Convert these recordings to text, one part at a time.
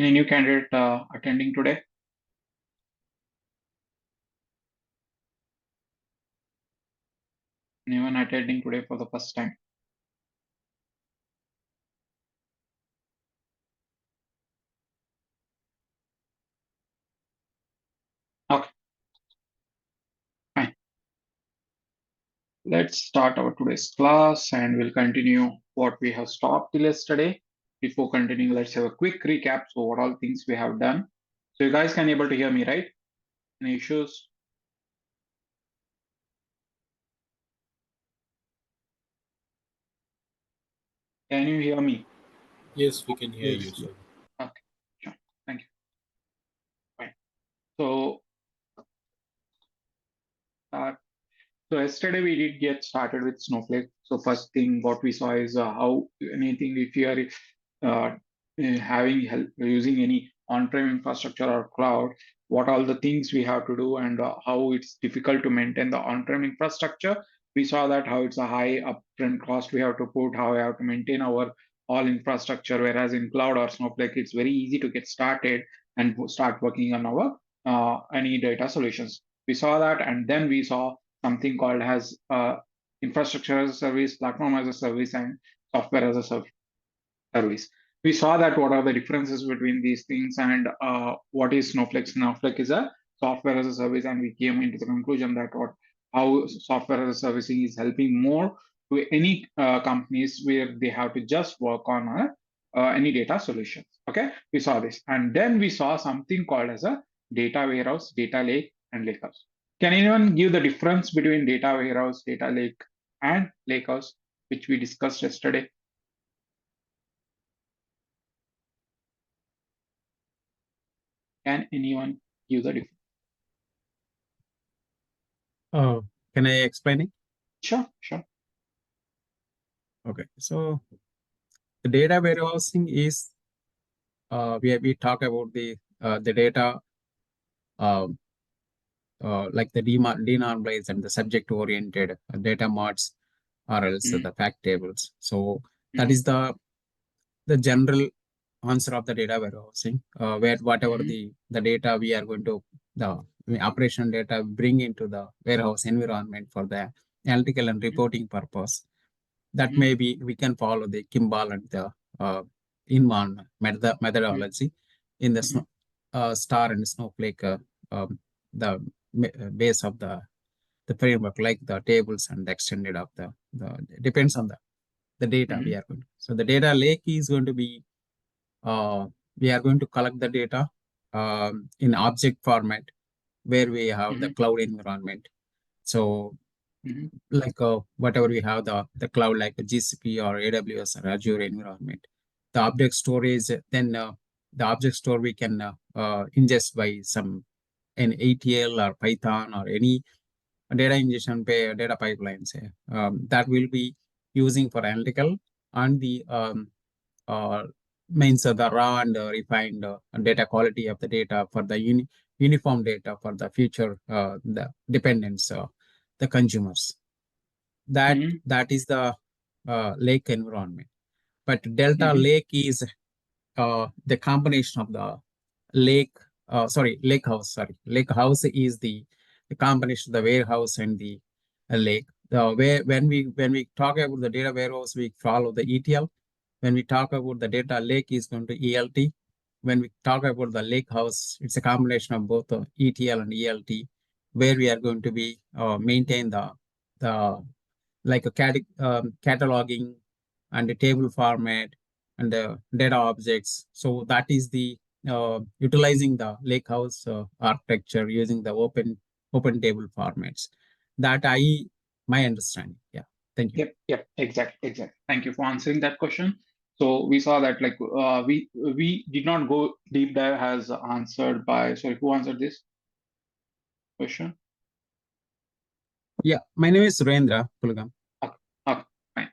Any new candidate attending today? Anyone attending today for the first time? Okay, fine. Let's start our today's class and we'll continue what we have stopped till yesterday. Before continuing, let's have a quick recap. So what all things we have done. So you guys can able to hear me, right? Any issues? Can you hear me? Yes, we can hear you, sir. Okay, sure. Thank you. Fine. So yesterday we did get started with Snowflake. So first thing what we saw is how anything if you are having help using any on-prem infrastructure or cloud, what all the things we have to do and how it's difficult to maintain the on-prem infrastructure. We saw that how it's a high upfront cost we have to put, how we have to maintain our all infrastructure, whereas in cloud or Snowflake, it's very easy to get started and start working on our any data solutions. We saw that, and then we saw something called as infrastructure as a service, platform as a service, and software as a service. We saw that what are the differences between these things and what is Snowflake. Snowflake is a software as a service, and we came into the conclusion that how software as a servicing is helping more to any companies where they have to just work on any data solutions. Okay, we saw this, and then we saw something called as a data warehouse, data lake, and lakehouse. Can anyone give the difference between data warehouse, data lake, and lakehouse, which we discussed yesterday? Can anyone give the difference? Can I explain it? Sure, sure. Okay, so the data warehousing is we talk about the data like the denormalized and the subject oriented data marts or else the fact tables. So that is the general answer of the data warehousing, where whatever the data we are going to the operation data bring into the warehouse environment for the analytical and reporting purpose. That may be we can follow the Kimball and the Inman methodology in the star and snowflake the base of the framework, like the tables and the extended of the depends on the data we are going to. So the data lake is going to be we are going to collect the data in object format where we have the cloud environment. So like whatever we have the cloud like GCP or AWS or Azure environment, the object storage, then the object store we can ingest by some an ETL or Python or any data ingestion data pipelines that will be using for analytical and the means the raw and refined data quality of the data for the uniform data for the future the dependents the consumers. That is the lake environment. But delta lake is the combination of the lakehouse is the combination of the warehouse and the lake. When we talk about the data warehouse, we follow the ETL. When we talk about the data lake, is going to ELT. When we talk about the lakehouse, it's a combination of both the ETL and ELT, where we are going to be maintain the like a cataloging and the table format and the data objects. So that is the utilizing the lakehouse architecture using the open table formats. That my understanding. Yeah. Thank you. Yep, exactly. Thank you for answering that question. So we saw that like we did not go deep dive as answered by, sorry, who answered this question? Yeah, my name is Surendra Pulgam. Okay, fine.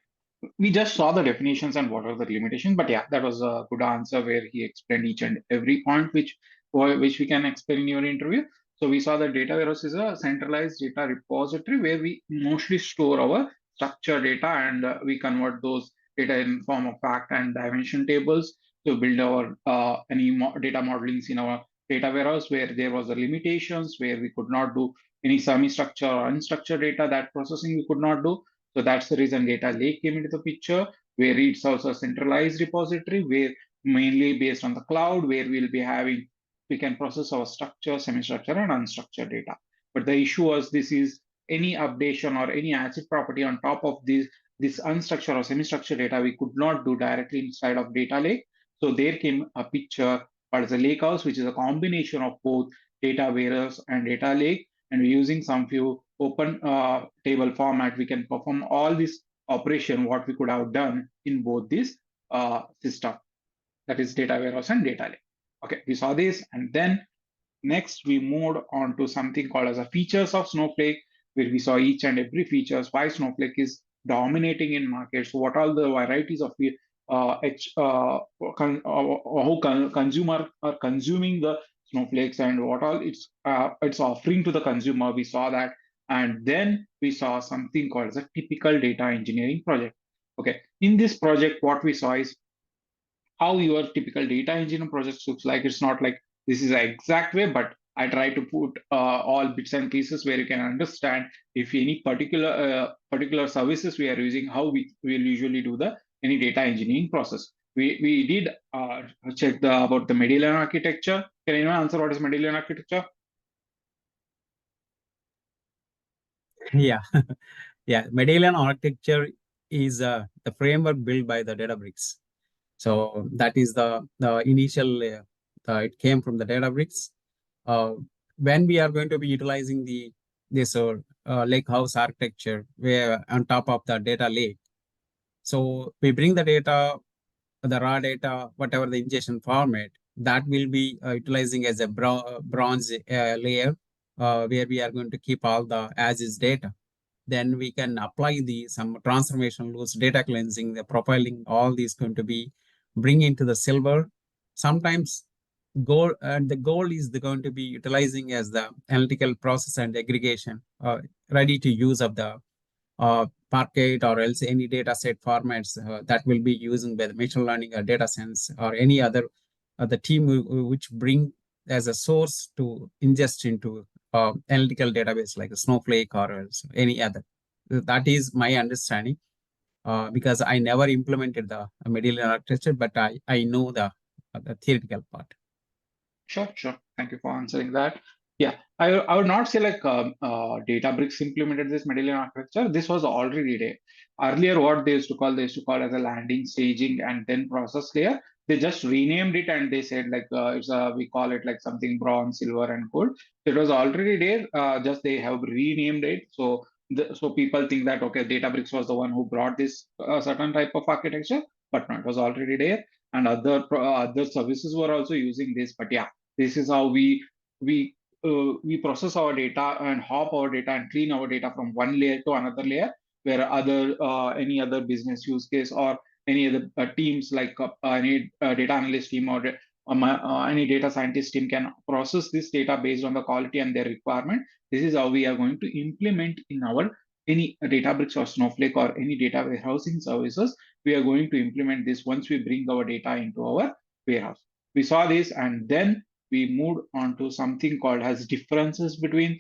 We just saw the definitions and what are the limitations, but yeah, that was a good answer where he explained each and every point which we can explain in your interview. So we saw that data warehouse is a centralized data repository where we mostly store our structured data and we convert those data in form of fact and dimension tables. to build our any data modelings in our data warehouse, where there was the limitations, where we could not do any semi-structured or unstructured data, that processing we could not do. So that's the reason data lake came into the picture, where it's also a centralized repository, where mainly based on the cloud, where we'll be having, we can process our structured, semi-structured, and unstructured data. But the issue was, this is any updation or any ACID property on top of this unstructured or semi-structured data we could not do directly inside of data lake. So there came a picture called as a Lakehouse, which is a combination of both data warehouse and data lake. And using some few open table format, we can perform all this operation what we could have done in both this system, that is data warehouse and data lake. Okay, we saw this, and then next we moved on to something called as a features of Snowflake, where we saw each and every features, why Snowflake is dominating in markets, what all the varieties of how consumer are consuming the Snowflakes, and what all it's offering to the consumer. We saw that, and then we saw something called as a typical data engineering project. Okay, in this project, what we saw is how your typical data engineering project looks like. It's not like this is the exact way, but I try to put all bits and pieces where you can understand if any particular services we are using, how we will usually do the any data engineering process. We did check about the Medallion architecture. Can anyone answer what is Medallion architecture? Yeah, yeah. Medallion architecture is the framework built by the Databricks. So that is the initial. It came from the Databricks. When we are going to be utilizing this Lakehouse architecture, where on top of the data lake, so we bring the data, the raw data, whatever the ingestion format, that will be utilizing as a bronze layer, where we are going to keep all the as is data. Then we can apply some transformation rules, data cleansing, the profiling, all these going to be bring into the silver. Sometimes goal, and the goal is going to be utilizing as the analytical process and aggregation, ready to use of the Parquet or else any data set formats that will be using by the machine learning or data science or any other the team which bring as a source to ingest into analytical database like a Snowflake or else any other. That is my understanding, because I never implemented the Medallion architecture, but I know the theoretical part. Sure. Thank you for answering that. Yeah, I would not say like Databricks implemented this Medallion architecture. This was already there. Earlier, what they used to call as a landing, staging, and then process layer. They just renamed it, and they said like we call it like something bronze, silver, and gold. It was already there. Just they have renamed it. So people think that okay, Databricks was the one who brought this certain type of architecture, but no, it was already there, and other services were also using this. But yeah, this is how we process our data and hop our data and clean our data from one layer to another layer, where any other business use case or any other teams like any data analyst team or any data scientist team can process this data based on the quality and their requirement. This is how we are going to implement in our any Databricks or Snowflake or any data warehousing services. We are going to implement this once we bring our data into our warehouse. We saw this, and then we moved on to something called as differences between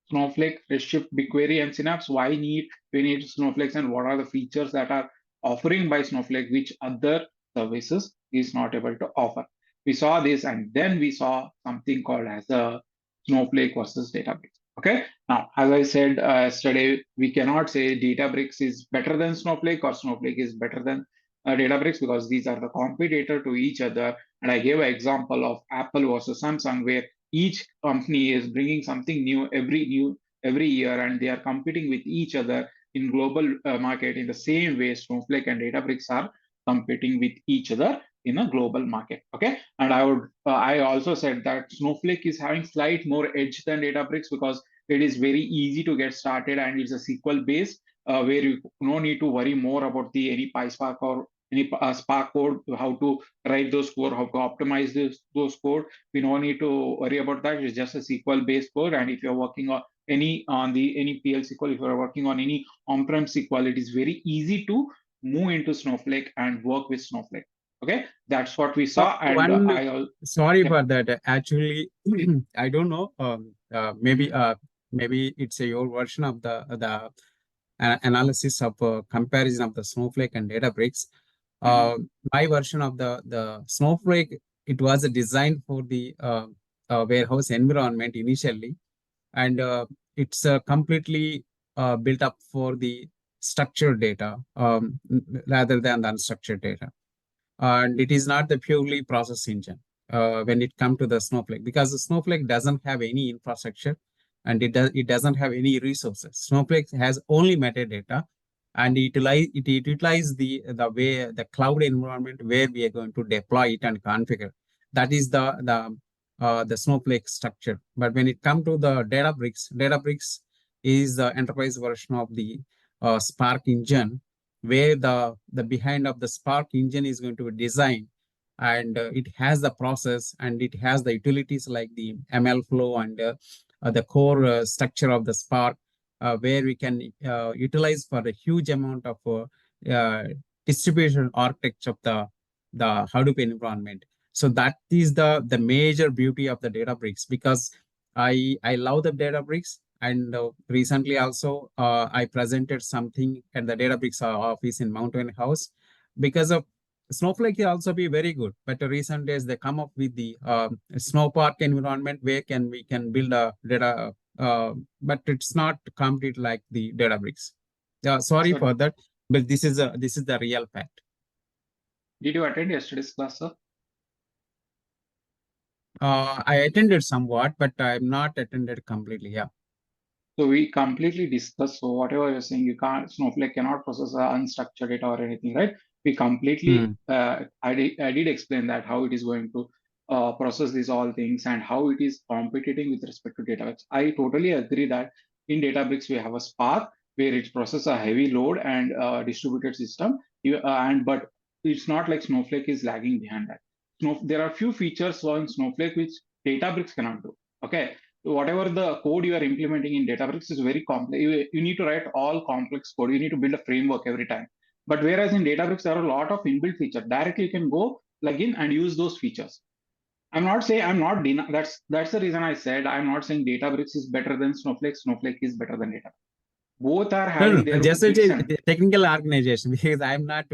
Snowflake, Redshift, BigQuery, and Synapse. Why we need Snowflakes, and what are the features that are offering by Snowflake which other services is not able to offer. We saw this, and then we saw something called as a Snowflake versus Databricks. Okay. Now, as I said yesterday, we cannot say Databricks is better than Snowflake or Snowflake is better than Databricks, because these are the competitor to each other. And I gave an example of Apple versus Samsung, where each company is bringing something new every year, and they are competing with each other in global market. In the same way, Snowflake and Databricks are competing with each other in a global market. Okay, and I also said that Snowflake is having slight more edge than Databricks, because it is very easy to get started, and it's a SQL based, where you no need to worry more about the any PySpark or any Spark code, how to write those code, how to optimize those code. We don't need to worry about that. It's just a SQL based code. And if you're working on any PL SQL, if you're working on any on-prem SQL, it is very easy to move into Snowflake and work with Snowflake. Okay, that's what we saw. And sorry yeah. for that. Actually, I don't know. Maybe it's your version of the analysis of comparison of the Snowflake and Databricks. My version of the Snowflake, it was designed for the warehouse environment initially, and it's completely built up for the structured data rather than the unstructured data. And it is not the purely process engine when it comes to the Snowflake, because the Snowflake doesn't have any infrastructure and it doesn't have any resources. Snowflake has only metadata, and it utilize the way the cloud environment where we are going to deploy it and configure. That is the Snowflake structure. But when it comes to the Databricks is the enterprise version of the Spark engine, where the behind of the Spark engine is going to be designed, and it has the process and it has the utilities like the ML flow and the core structure of the Spark, where we can utilize for a huge amount of distribution architecture of the Hadoop environment. So that is the major beauty of the Databricks, because I love the Databricks. And recently also, I presented something at the Databricks office in Mountain House, because of Snowflake can also be very good. But recent days they come up with the Snowpark environment where we can build a data, but it's not complete like the Databricks. Sorry for that, but this is the real fact. Did you attend yesterday's class, sir? I attended somewhat, but I'm not attended completely. Yeah. So we completely discussed. So whatever you're saying, Snowflake cannot process unstructured data or anything, right? We completely, I did explain that how it is going to process these all things and how it is competing with respect to Databricks. I totally agree that in Databricks we have a Spark where it processes a heavy load and distributed system, but it's not like Snowflake is lagging behind that. There are few features on Snowflake which Databricks cannot do. Okay, whatever the code you are implementing in Databricks is very complex. You need to write all complex code. You need to build a framework every time. But whereas in Databricks, there are a lot of inbuilt features. Directly, you can go plug in and use those features. I'm not saying that's the reason I said I'm not saying Databricks is better than Snowflake. Snowflake is better than Databricks. Both are having their just own a technical organization, because I'm not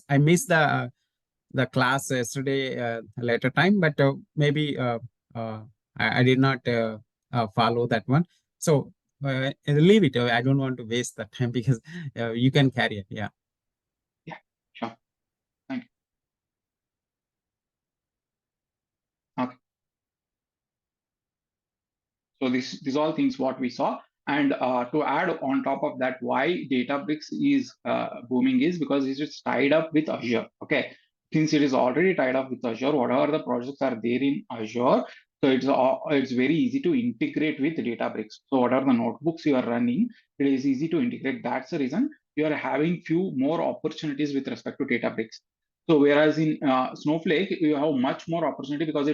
I missed the class yesterday later time, but maybe I did not follow that one. So leave it. I don't want to waste the time, because you can carry it. Yeah. Yeah, sure. Thank you. Okay. So these all things what we saw. And to add on top of that, why Databricks is booming is because it is tied up with Azure. Okay, since it is already tied up with Azure, whatever the projects are there in Azure, so it's very easy to integrate with Databricks. So whatever the notebooks you are running, it is easy to integrate. That's the reason you are having few more opportunities with respect to Databricks. So whereas in Snowflake, you have much more opportunity because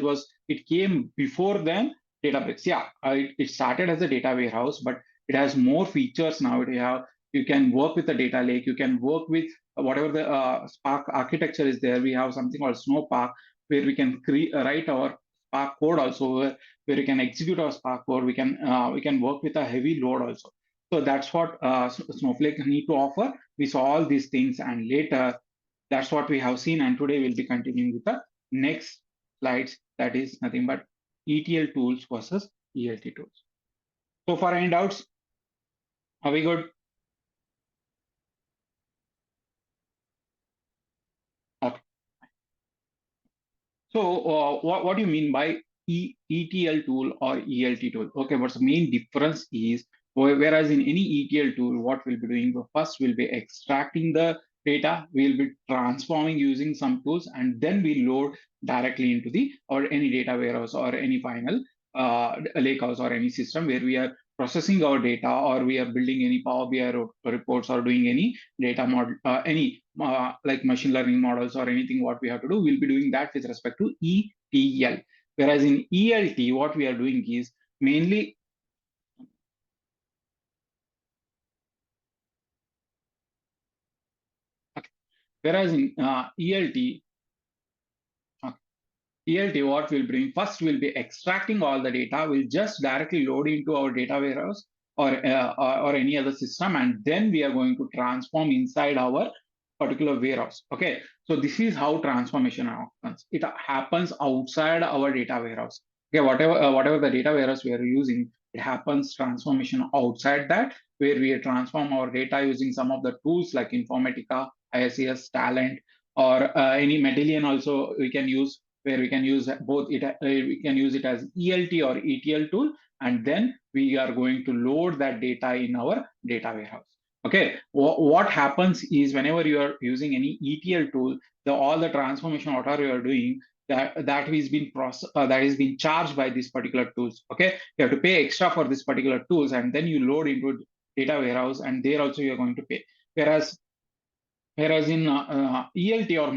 it came before then Databricks. Yeah, it started as a data warehouse, but it has more features now. You can work with the data lake. You can work with whatever the Spark architecture is there. We have something called Snowpark, where we can write our Spark code also, where we can execute our Spark code. We can work with a heavy load also. So that's what Snowflake need to offer. We saw all these things, and later that's what we have seen. And today we'll be continuing with the next slides. That is nothing but ETL tools versus ELT tools. So far, any doubts? Are we good? Okay. So what do you mean by ETL tool or ELT tool? Okay, what's the main difference is, whereas in any ETL tool, what we'll be doing, first we'll be extracting the data, we'll be transforming using some tools, and then we load directly into or any data warehouse or any final lakehouse or any system where we are processing our data, or we are building any Power BI reports, or doing any data model, like machine learning models or anything what we have to do, we'll be doing that with respect to ETL. Whereas in ELT, what we are doing is mainly okay. Whereas in ELT, what we'll bring first will be extracting all the data. We'll just directly load into our data warehouse or any other system, and then we are going to transform inside our particular warehouse. Okay, so this is how transformation happens. It happens outside our data warehouse. Okay, whatever the data warehouse we are using, it happens transformation outside that, where we transform our data using some of the tools like Informatica, ISCS, Talent, or any Medallion also we can use, where we can use both it. We can use it as ELT or ETL tool, and then we are going to load that data in our data warehouse. Okay, what happens is whenever you are using any ETL tool, all the transformation whatever you are doing, that is being that is being charged by these particular tools. Okay, you have to pay extra for this particular tools, and then you load into data warehouse, and there also you are going to pay. Whereas in ELT or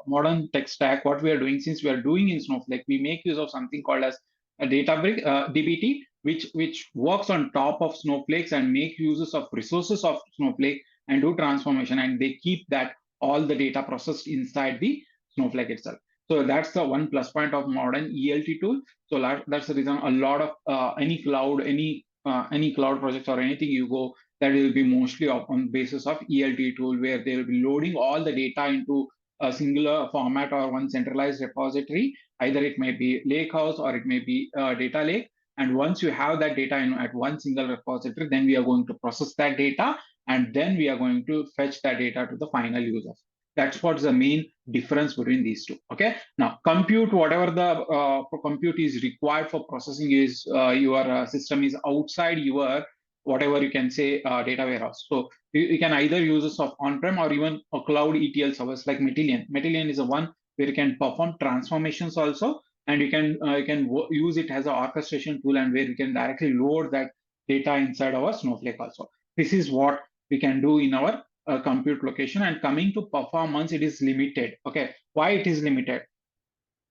modern tech stack, what we are doing, since we are doing in Snowflake, we make use of something called as a Databricks DBT, which works on top of Snowflakes and make uses of resources of Snowflake and do transformation, and they keep that all the data processed inside the Snowflake itself. So that's the one plus point of modern ELT tool. So that's the reason a lot of any cloud projects or anything you go, that will be mostly on basis of ELT tool, where they will be loading all the data into a singular format or one centralized repository. Either it may be Lakehouse or it may be Data Lake. And once you have that data at one single repository, then we are going to process that data, and then we are going to fetch that data to the final users. That's what's the main difference between these two. Okay. Now, compute, whatever the compute is required for processing is your system is outside your whatever you can say data warehouse. So you can either use this of on-prem or even a cloud ETL service like Matillion. Matillion is the one where you can perform transformations also, and you can use it as an orchestration tool, and where you can directly load that data inside our Snowflake also. This is what we can do in our compute location. And coming to performance, it is limited. Okay, why it is limited?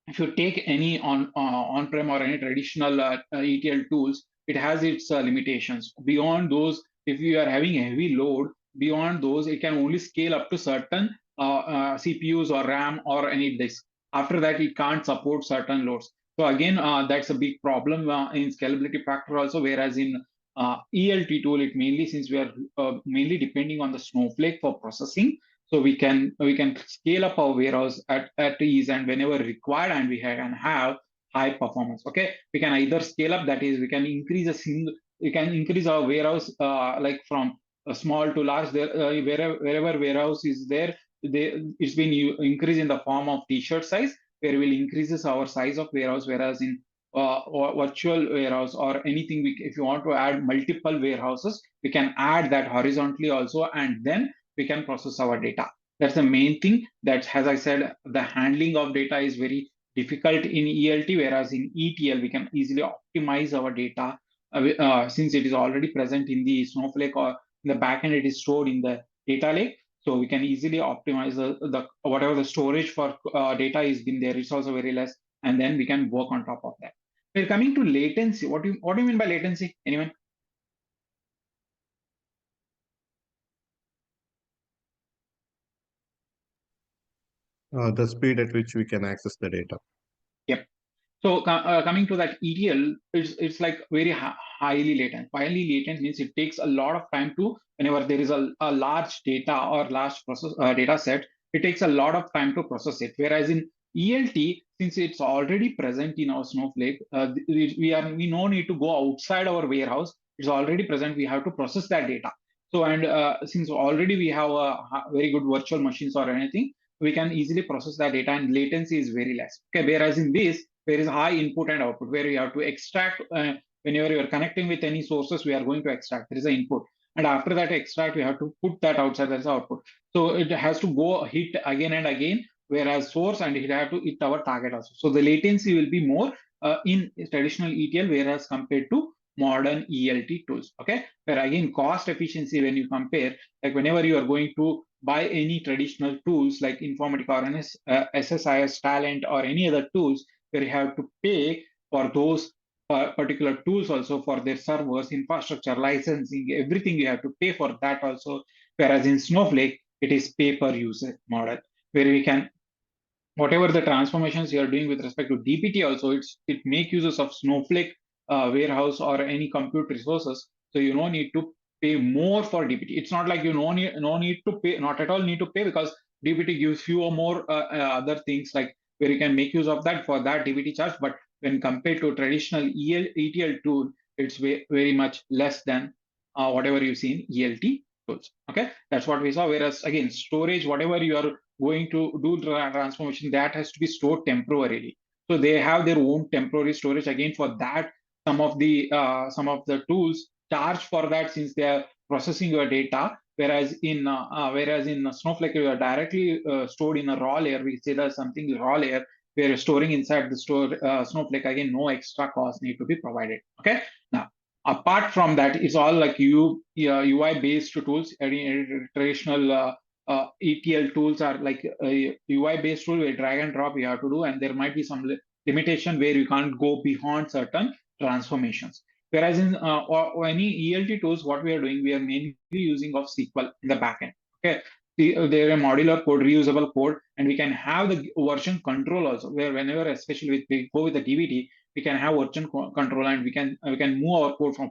If you take any on-prem or any traditional ETL tools, it has its limitations. Beyond those, if you are having a heavy load, beyond those, it can only scale up to certain CPUs or RAM or any disk. After that, it can't support certain loads. So again, that's a big problem in scalability factor also. Whereas in ELT tool, it mainly, since we are mainly depending on the Snowflake for processing, so we can scale up our warehouse at ease and whenever required, and we can have high performance. Okay, we can either scale up, that is, we can increase our warehouse like from a small to large. There wherever warehouse is there, it's been increased in the form of t-shirt size, where will increases our size of warehouse. Whereas in or virtual warehouse or anything, if you want to add multiple warehouses, we can add that horizontally also, and then we can process our data. That's the main thing. That, as I said, the handling of data is very difficult in ELT, whereas in ETL, we can easily optimize our data since it is already present in the Snowflake, or in the backend, it is stored in the data lake. So we can easily optimize the whatever the storage for data is been there. It's also very less, and then we can work on top of that. We're coming to latency. What do you mean by latency? Anyone? The speed at which we can access the data. Yep. So coming to that ETL, it's like very highly latent. Highly latent means it takes a lot of time to, whenever there is a large data or large process data set, it takes a lot of time to process it. Whereas in ELT, since it's already present in our Snowflake, we no need to go outside our warehouse. It's already present. We have to process that data. So, and since already we have a very good virtual machines or anything, we can easily process that data, and latency is very less. Okay, whereas in this, there is high input and output, where you have to extract. Whenever you are connecting with any sources, we are going to extract. There is an input, and after that extract, we have to put that outside as output. So it has to go hit again and again, whereas source, and it have to hit our target also. So the latency will be more in traditional ETL, whereas compared to modern ELT tools. Okay, where again cost efficiency, when you compare, like whenever you are going to buy any traditional tools like Informatica or SSIS, Talent, or any other tools, where you have to pay for those particular tools also, for their servers, infrastructure, licensing, everything you have to pay for that also. Whereas in Snowflake, it is pay per user model, where we can, whatever the transformations you are doing with respect to DBT also, it make uses of Snowflake warehouse or any compute resources. So you don't need to pay more for DBT. It's not like you no need to pay, not at all need to pay, because DBT gives you a more other things like where you can make use of that for that DBT charge. But when compared to traditional ETL tool, it's very much less than whatever you see in ELT tools. Okay, that's what we saw. Whereas again, storage, whatever you are going to do transformation, that has to be stored temporarily. So they have their own temporary storage. Again, for that, some of the tools charge for that, since they are processing your data. Whereas in Snowflake, you are directly stored in a raw layer. We say that something raw layer where you're storing inside the Snowflake. Again, no extra cost need to be provided. Okay. Now, apart from that, it's all like UI based tools. Any traditional ETL tools are like a UI-based tool where drag and drop you have to do, and there might be some limitation where you can't go beyond certain transformations. Whereas in or any ELT tools, what we are doing, we are mainly using of SQL in the backend. Okay, they're a modular code, reusable code, and we can have the version control also. Where whenever, especially with we go with the DBT, we can have version control, and we can move our code from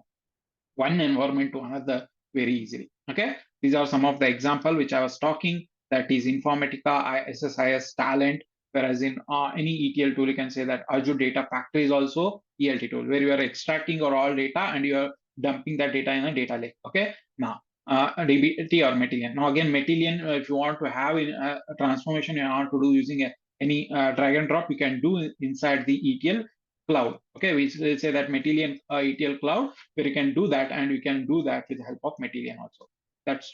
one environment to another very easily. Okay, these are some of the example which I was talking. That is Informatica, SSIS, Talent. Whereas in any ETL tool, you can say that Azure Data Factory is also ELT tool, where you are extracting your all data and you are dumping that data in a data lake. Okay, now DBT or Medallion. Now again, Medallion, if you want to have a transformation you want to do using any drag and drop, you can do inside the ETL cloud. Okay, we say that Medallion ETL cloud, where you can do that, and you can do that with the help of Medallion also. That's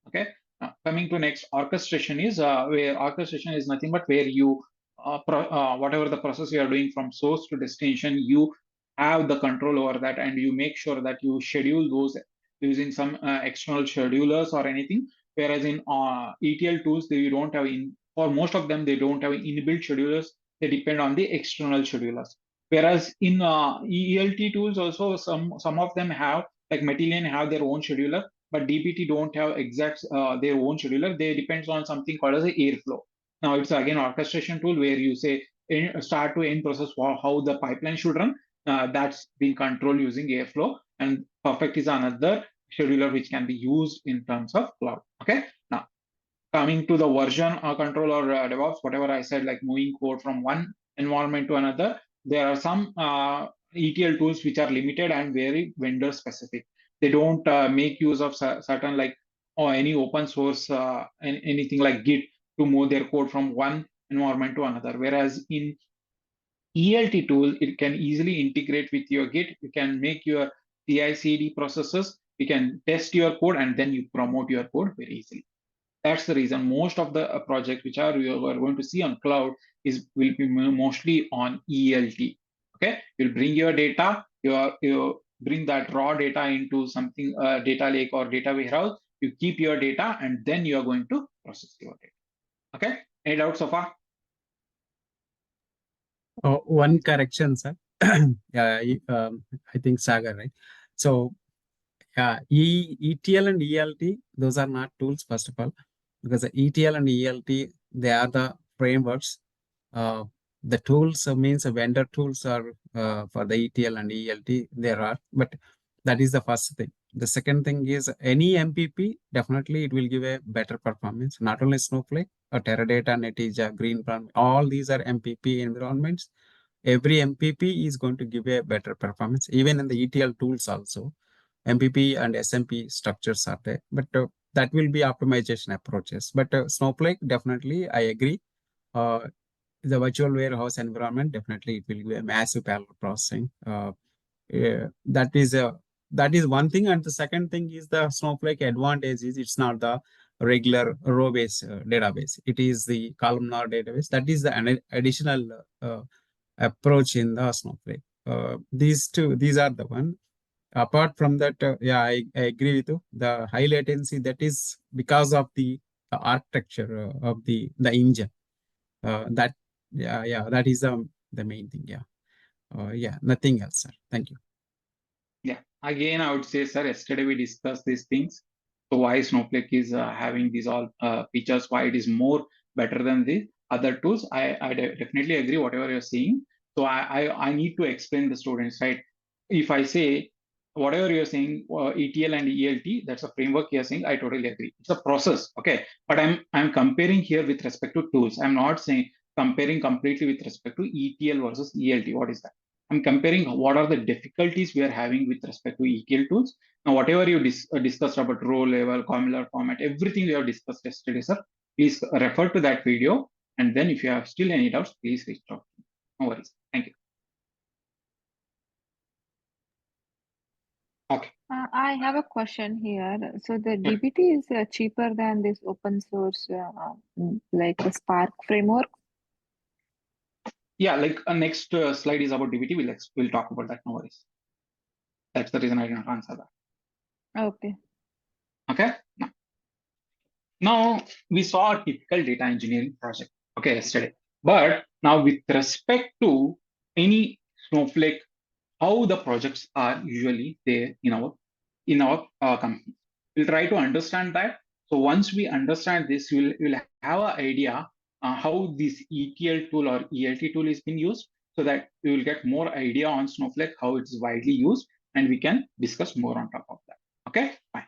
okay. Now, coming to next, orchestration is where orchestration is nothing but where you whatever the process you are doing from source to destination, you have the control over that, and you make sure that you schedule those using some external schedulers or anything. Whereas in ETL tools, they don't have for most of them, they don't have inbuilt schedulers. They depend on the external schedulers. Whereas in ELT tools also, some of them have, like Medallion have their own scheduler, but DBT don't have exact their own scheduler. They depends on something called as a Airflow. Now it's again orchestration tool where you say start to end process for how the pipeline should run. That's being controlled using Airflow, and Perfect is another scheduler which can be used in terms of cloud. Okay. Now coming to the version control or DevOps, whatever I said, like moving code from one environment to another, there are some ETL tools which are limited and very vendor specific. They don't make use of certain like or any open source anything like Git to move their code from one environment to another. Whereas in ELT tool, it can easily integrate with your Git. You can make your CI/CD processes. You can test your code, and then you promote your code very easily. That's the reason most of the projects which are you are going to see on cloud will be mostly on ELT. Okay, you'll bring your data, you bring that raw data into something data lake or data warehouse. You keep your data, and then you are going to process your data. Okay, any doubts so far? Oh, one correction, sir. Yeah, I think Sagar, right? So, yeah, ETL and ELT, those are not tools, first of all, because the ETL and ELT, they are the frameworks. The tools means vendor tools are for the ETL and ELT, there are, but that is the first thing. The second thing is any MPP, definitely it will give a better performance. Not only Snowflake, Teradata, Netezza, Greenplum, all these are MPP environments. Every MPP is going to give a better performance, even in the ETL tools also. MPP and SMP structures are there, but that will be optimization approaches. But Snowflake, definitely, I agree. The virtual warehouse environment, definitely it will give a massive parallel processing. That is one thing. And the second thing is the Snowflake advantage is it's not the regular row-based database. It is the columnar database. That is the additional approach in the Snowflake. These are the one. Apart from that, yeah, I agree with you. The high latency, that is because of the architecture of the engine. That is the main thing. Yeah, nothing else, sir. Thank you. Yeah, again, I would say, sir, yesterday we discussed these things. So why Snowflake is having these all features, why it is more better than the other tools. I definitely agree whatever you're saying. So I need to explain the students, right? If I say whatever you're saying, ETL and ELT, that's a framework you're saying, I totally agree. It's a process, okay? But I'm comparing here with respect to tools. I'm not saying comparing completely with respect to ETL versus ELT. What is that? I'm comparing what are the difficulties we are having with respect to ETL tools. Now, whatever you discussed about row level, columnar format, everything we have discussed yesterday, sir, please refer to that video. And then if you have still any doubts, please reach out. No worries. Thank you. Okay. I have a question here. So the DBT is cheaper than this open source, like the Spark framework. Yeah, like next slide is about DBT. We'll talk about that. No worries. That's the reason I didn't answer that. Okay. Okay. Now we saw a typical data engineering project. Okay, yesterday. But now with respect to any Snowflake, how the projects are usually there in our company. We'll try to understand that. So once we understand this, we'll have an idea how this ETL tool or ELT tool is being used, so that we will get more idea on Snowflake, how it's widely used, and we can discuss more on top of that. Okay, fine.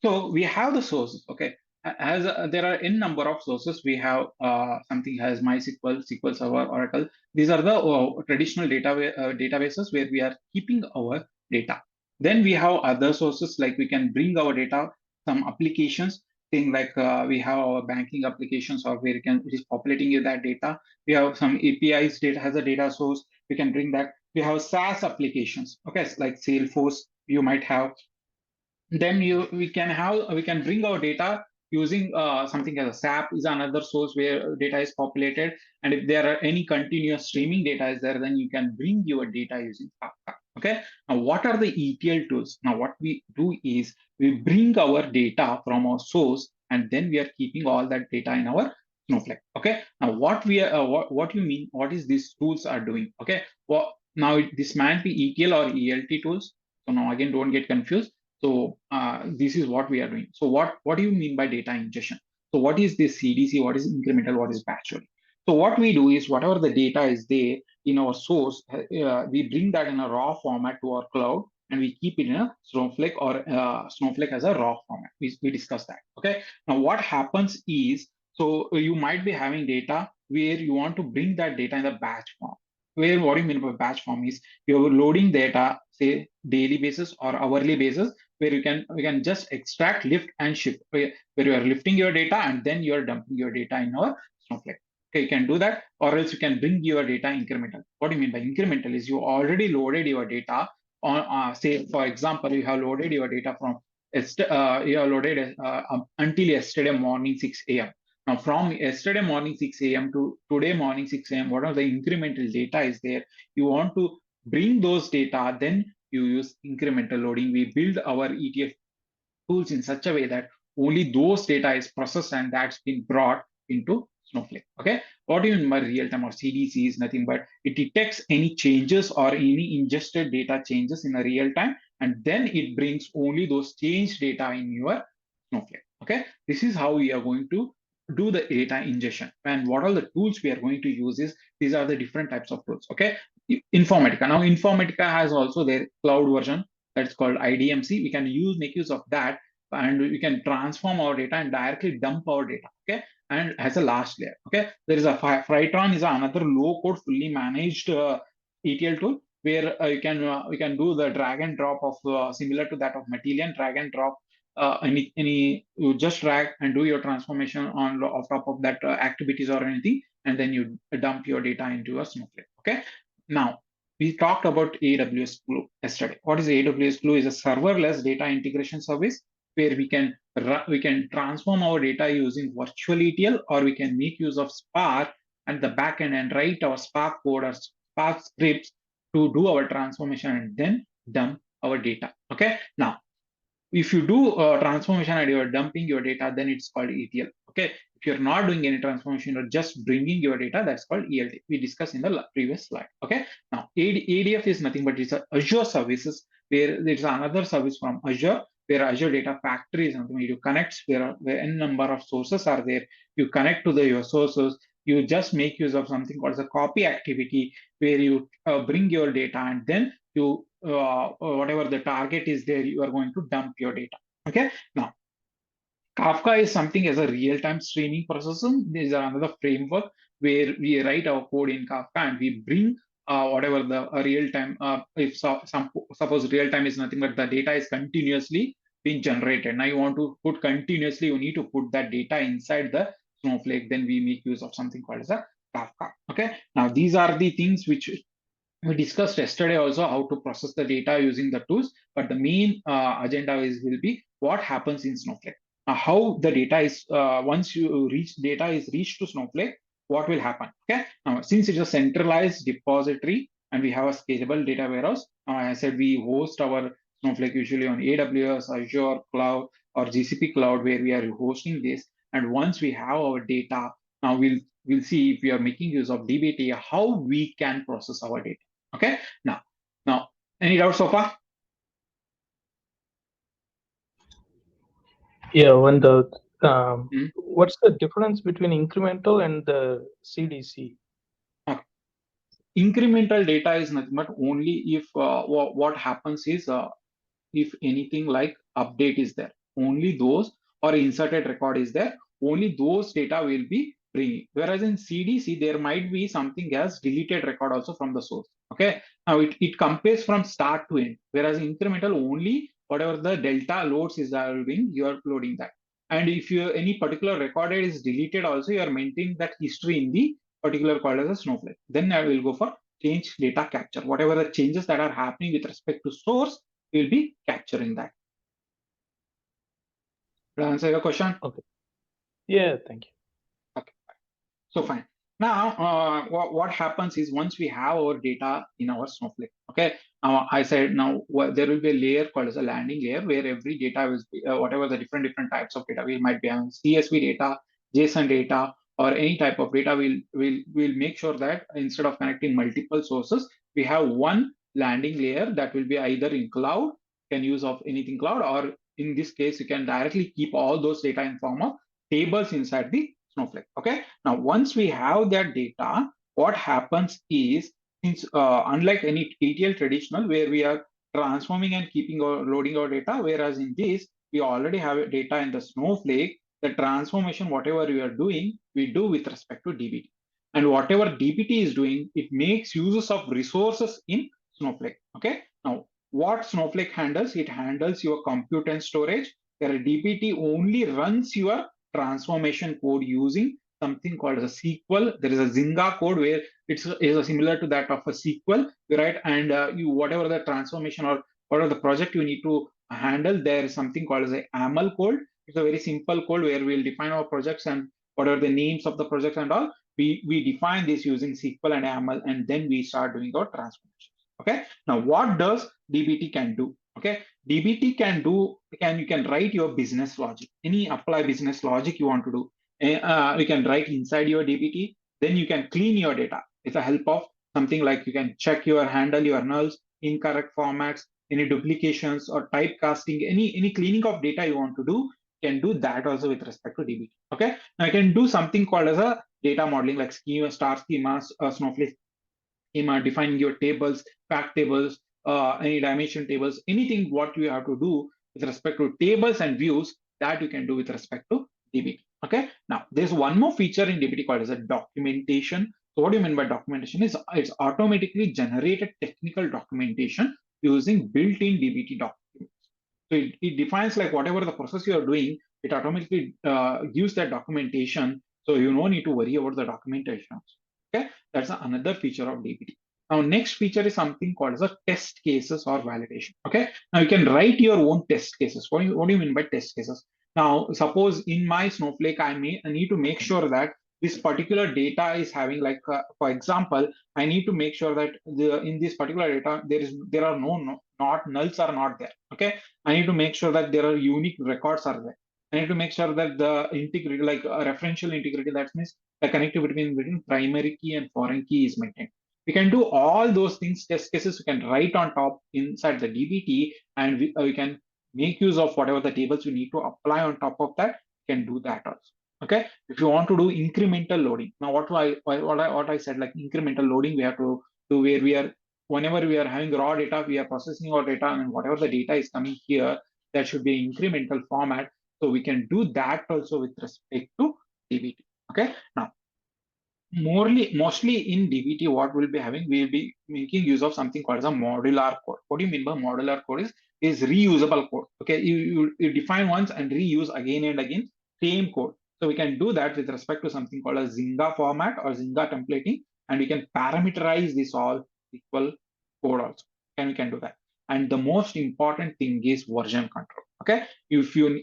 So we have the sources. Okay, as there are n number of sources, we have something as MySQL, SQL Server, Oracle. These are the traditional databases where we are keeping our data. Then we have other sources, like we can bring our data, some applications, thing like we have our banking applications, or where it is populating that data. We have some APIs data has a data source. We can bring that. We have SaaS applications, okay, like Salesforce. You might have. Then we can bring our data using something as a SAP is another source where data is populated. And if there are any continuous streaming data is there, then you can bring your data using Kafka. Okay. Now, what are the ETL tools? Now, what we do is we bring our data from our source, and then we are keeping all that data in our Snowflake. Okay. Now, what you mean? What is these tools are doing? Okay. Well, now this might be ETL or ELT tools. So now again, don't get confused. So this is what we are doing. So what do you mean by data ingestion? So what is this CDC? What is incremental? What is batch? So what we do is whatever the data is there in our source, we bring that in a raw format to our cloud, and we keep it in a Snowflake, or Snowflake as a raw format. We discussed that. Okay. Now what happens is, so you might be having data where you want to bring that data in the batch form. Where what do you mean by batch form is you're loading data, say daily basis or hourly basis, where we can just extract, lift, and shift, where you are lifting your data and then you are dumping your data in our Snowflake. Okay, you can do that, or else you can bring your data incremental. What do you mean by incremental is you already loaded your data on, say, for example, you have loaded your data from you have loaded until yesterday morning 6 a.m. Now, from yesterday morning 6 a.m. to today morning 6 a.m., what are the incremental data is there? You want to bring those data, then you use incremental loading. We build our ETL tools in such a way that only those data is processed and that's been brought into Snowflake. Okay. What do you mean by real time, or CDC is nothing but it detects any changes or any ingested data changes in a real time, and then it brings only those changed data in your Snowflake. Okay. This is how we are going to do the data ingestion. And what are the tools we are going to use is these are the different types of tools. Okay. Informatica. Now, Informatica has also their cloud version that's called IDMC. We can make use of that, and we can transform our data and directly dump our data. Okay. And as a last layer. Okay. There is a fivetran is another low code, fully managed ETL tool where you can do the drag and drop of similar to that of Medallion, drag and drop any you just drag and do your transformation on top of that activities or anything, and then you dump your data into a Snowflake. Okay. Now we talked about AWS Glue yesterday. What is AWS Glue? Is a serverless data integration service where we can transform our data using virtual ETL, or we can make use of Spark at the backend and write our Spark code or Spark scripts to do our transformation and then dump our data. Okay. Now, if you do transformation and you're dumping your data, then it's called ETL. Okay. If you're not doing any transformation or just bringing your data, that's called ELT. We discussed in the previous slide. Okay. Now, ADF is nothing but it's a Azure services, where there's another service from Azure where Azure Data Factory is something where you connect, where n number of sources are there. You connect to your sources. You just make use of something called the copy activity, where you bring your data and then you whatever the target is there, you are going to dump your data. Okay. Now, Kafka is something as a real-time streaming processing. This is another framework where we write our code in Kafka and we bring whatever the real-time, suppose real-time is nothing but the data is continuously being generated. Now you want to put continuously, you need to put that data inside the Snowflake. Then we make use of something called as a Kafka. Okay. Now these are the things which we discussed yesterday also, how to process the data using the tools, but the main agenda will be what happens in Snowflake. How the data is, once you reach data is reached to Snowflake, what will happen? Okay. Now, since it's a centralized depository and we have a scalable data warehouse, I said we host our Snowflake usually on AWS, Azure Cloud, or GCP Cloud, where we are hosting this. And once we have our data, now we'll see if we are making use of DBT, how we can process our data. Okay. Now, any doubts so far? Yeah, one doubt. What's the difference between incremental and the CDC? Okay. Incremental data is nothing but only if what happens is if anything like update is there, only those, or inserted record is there, only those data will be bringing. Whereas in CDC, there might be something as deleted record also from the source. Okay. Now it compares from start to end. Whereas incremental, only whatever the delta loads is doing, you are loading that. And if you any particular recorded is deleted, also you are maintaining that history in the particular called as a Snowflake. Then I will go for change data capture. Whatever the changes that are happening with respect to source, we'll be capturing that. Did I answer your question? Okay. Yeah, thank you. Okay. So fine. Now, what happens is once we have our data in our Snowflake, okay, I said now there will be a layer called as a landing layer where every data is whatever the different types of data we might be having CSV data, JSON data, or any type of data. We'll make sure that instead of connecting multiple sources, we have one landing layer that will be either in cloud, can use of anything cloud, or in this case, you can directly keep all those data in form of tables inside the Snowflake. Okay. Now, once we have that data, what happens is, since unlike any ETL traditional where we are transforming and keeping or loading our data, whereas in this we already have data in the Snowflake, the transformation, whatever we are doing, we do with respect to DBT. And whatever DBT is doing, it makes uses of resources in Snowflake. Okay. Now, what Snowflake handles, it handles your compute and storage, where DBT only runs your transformation code using something called as a SQL. There is a Zynga code where it's similar to that of a SQL, right? And you whatever the transformation or whatever the project you need to handle, there is something called as a AML code. It's a very simple code where we'll define our projects and what are the names of the projects and all. We define this using SQL and AML, and then we start doing our transformations. Okay. Now, what does DBT can do? Okay. DBT can do, you can write your business logic, any apply business logic you want to do. You can write inside your DBT, then you can clean your data with the help of something like you can check your handle, your nulls, incorrect formats, any duplications or typecasting, any cleaning of data you want to do, can do that also with respect to DBT. Okay. Now I can do something called as a data modeling like schema, star schemas, Snowflake schema, defining your tables, fact tables, any dimension tables, anything what you have to do with respect to tables and views, that you can do with respect to DBT. Okay. Now there's one more feature in DBT called as a documentation. So what do you mean by documentation is it's automatically generated technical documentation using built-in DBT documents. So it defines like whatever the process you are doing, it automatically gives that documentation. So you don't need to worry about the documentation. Okay, that's another feature of DBT. Now, next feature is something called as a test cases or validation. Okay, now you can write your own test cases. What do you mean by test cases? Now, suppose in my Snowflake, I need to make sure that this particular data is having like, for example, I need to make sure that in this particular data, there are not nulls are not there. Okay, I need to make sure that there are unique records are there. I need to make sure that the integrity, like referential integrity, that means the connectivity between primary key and foreign key is maintained. We can do all those things, test cases we can write on top inside the DBT, and we can make use of whatever the tables you need to apply on top of that, you can do that also. Okay. If you want to do incremental loading, now what I said, like incremental loading, we have to do where we are, whenever we are having raw data, we are processing our data, and whatever the data is coming here, that should be incremental format. So we can do that also with respect to DBT. Okay. Now, mostly in DBT, what we'll be having, we'll be making use of something called as a modular code. What do you mean by modular code? Is reusable code. Okay, you define once and reuse again and again, same code. So we can do that with respect to something called a Zynga format or Zynga templating, and we can parameterize this all equal code also. And we can do that. And the most important thing is version control. Okay,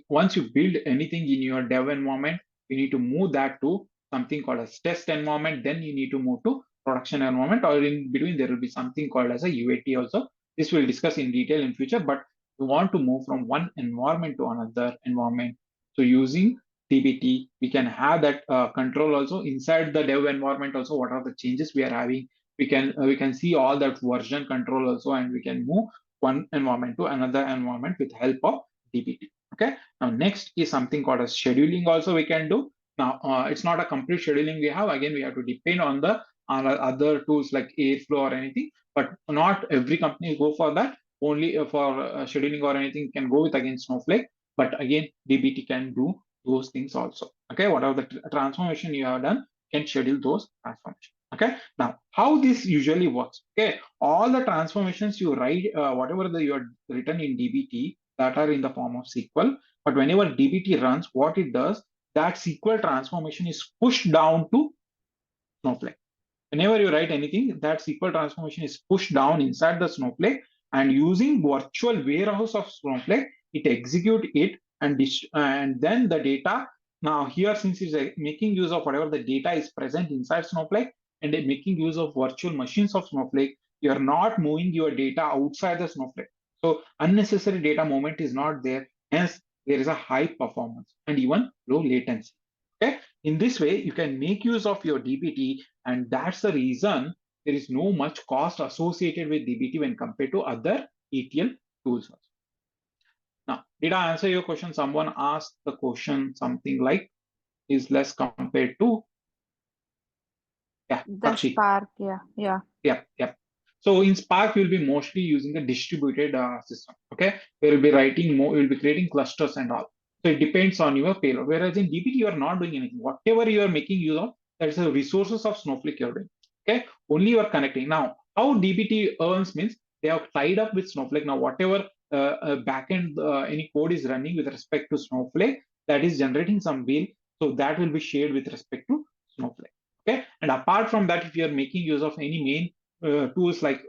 once you build anything in your dev environment, you need to move that to something called as test environment, then you need to move to production environment, or in between there will be something called as a UAT also. This we'll discuss in detail in future, but we want to move from one environment to another environment. So using DBT, we can have that control also inside the dev environment also. What are the changes we are having? We can see all that version control also, and we can move one environment to another environment with help of DBT. Okay. Now next is something called as scheduling also we can do. Now, it's not a complete scheduling we have. Again, we have to depend on the other tools like Airflow or anything, but not every company go for that. Only for scheduling or anything can go with again Snowflake. But again, DBT can do those things also. Okay, whatever the transformation you have done, can schedule those transformations. Okay, now how this usually works. Okay, all the transformations you write, whatever you are written in DBT, that are in the form of SQL. But whenever DBT runs, what it does, that SQL transformation is pushed down to Snowflake. Whenever you write anything, that SQL transformation is pushed down inside the Snowflake, and using virtual warehouse of Snowflake, it execute it, and then the data. Now here, since it's making use of whatever the data is present inside Snowflake, and making use of virtual machines of Snowflake, you are not moving your data outside the Snowflake. So unnecessary data movement is not there. Hence, there is a high performance and even low latency. Okay, in this way, you can make use of your DBT, and that's the reason there is no much cost associated with DBT when compared to other ETL tools. Now, did I answer your question? Someone asked the question something like, is less compared to, The Spark, yeah. So in Spark, you'll be mostly using a distributed system. Okay, where you'll be writing more, you'll be creating clusters and all. So it depends on your payload. Whereas in DBT, you are not doing anything. Whatever you are making use of, that's the resources of Snowflake you're doing. Okay, only you are connecting. Now, how DBT earns means they are tied up with Snowflake. Now, whatever backend any code is running with respect to Snowflake, that is generating some bill. So that will be shared with respect to Snowflake. Okay, and apart from that, if you are making use of any main tools like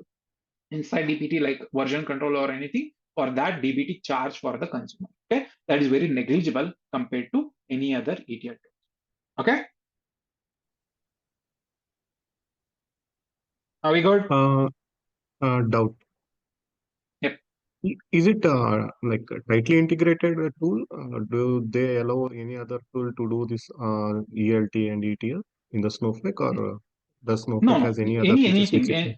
inside DBT, like version control or anything, for that DBT charge for the consumer. Okay, that is very negligible compared to any other ETL tool. Okay, are we good? Doubt. Yep. Is it like a tightly integrated tool? Do they allow any other tool to do this ELT and ETL in the Snowflake, or does Snowflake has any other features which it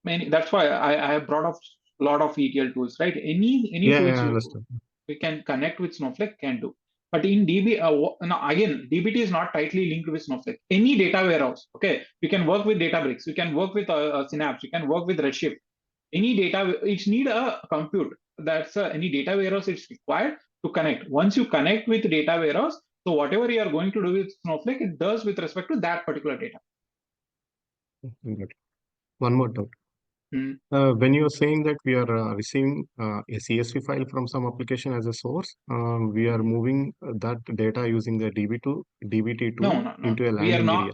can? That's why I have brought up a lot of ETL tools, right? Any Yeah, tools I understand. we can connect with Snowflake can do. But in DB, now again, DBT is not tightly linked with Snowflake. Any data warehouse, okay, you can work with Databricks, you can work with Synapse, you can work with Redshift. Any data, it's need a compute. That's any data warehouse it's required to connect. Once you connect with data warehouse, so whatever you are going to do with Snowflake, it does with respect to that particular data. Good. One more doubt. Hmm. When you're saying that we are receiving a CSV file from some application as a source, we are moving that data using the DBT tool No. into a We are landing area.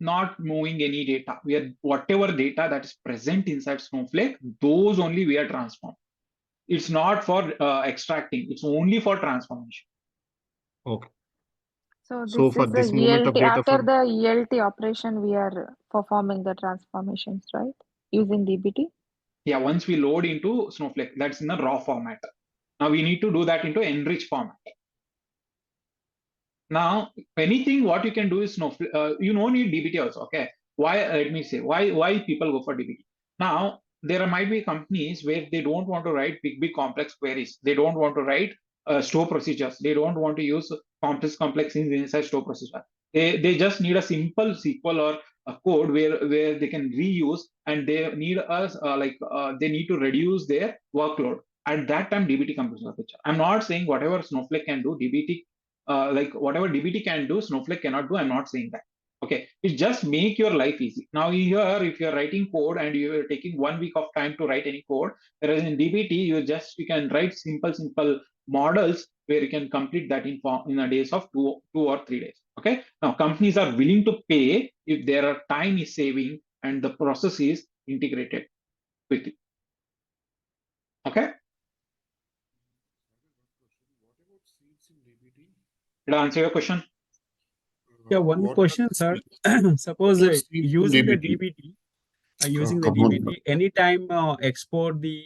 not moving any data. We are whatever data that is present inside Snowflake, those only we are transforming. It's not for extracting. It's only for transformation. Okay. So So this for is the this movement of ELT. data After from the ELT operation, we are performing the transformations, right? Using DBT. Yeah, once we load into Snowflake, that's in the raw format. Now we need to do that into enriched format. Now, anything what you can do is you don't need DBT also. Okay, why? Let me say why people go for DBT. Now there might be companies where they don't want to write big complex queries. They don't want to write store procedures. They don't want to use complex things inside store procedure. They just need a simple SQL or a code where they can reuse, and they need us they need to reduce their workload. At that time, DBT comes into the picture. I'm not saying whatever Snowflake can do, DBT whatever DBT can do, Snowflake cannot do. I'm not saying that. Okay, it just make your life easy. Now here, if you're writing code and you're taking 1 week of time to write any code, whereas in DBT, you can write simple models where you can complete that in a days of two or 3 days. Okay, now companies are willing to pay if their time is saving and the process is integrated quickly. Okay. Did I answer your question? Yeah, one question, sir. Suppose using the DBT, anytime export the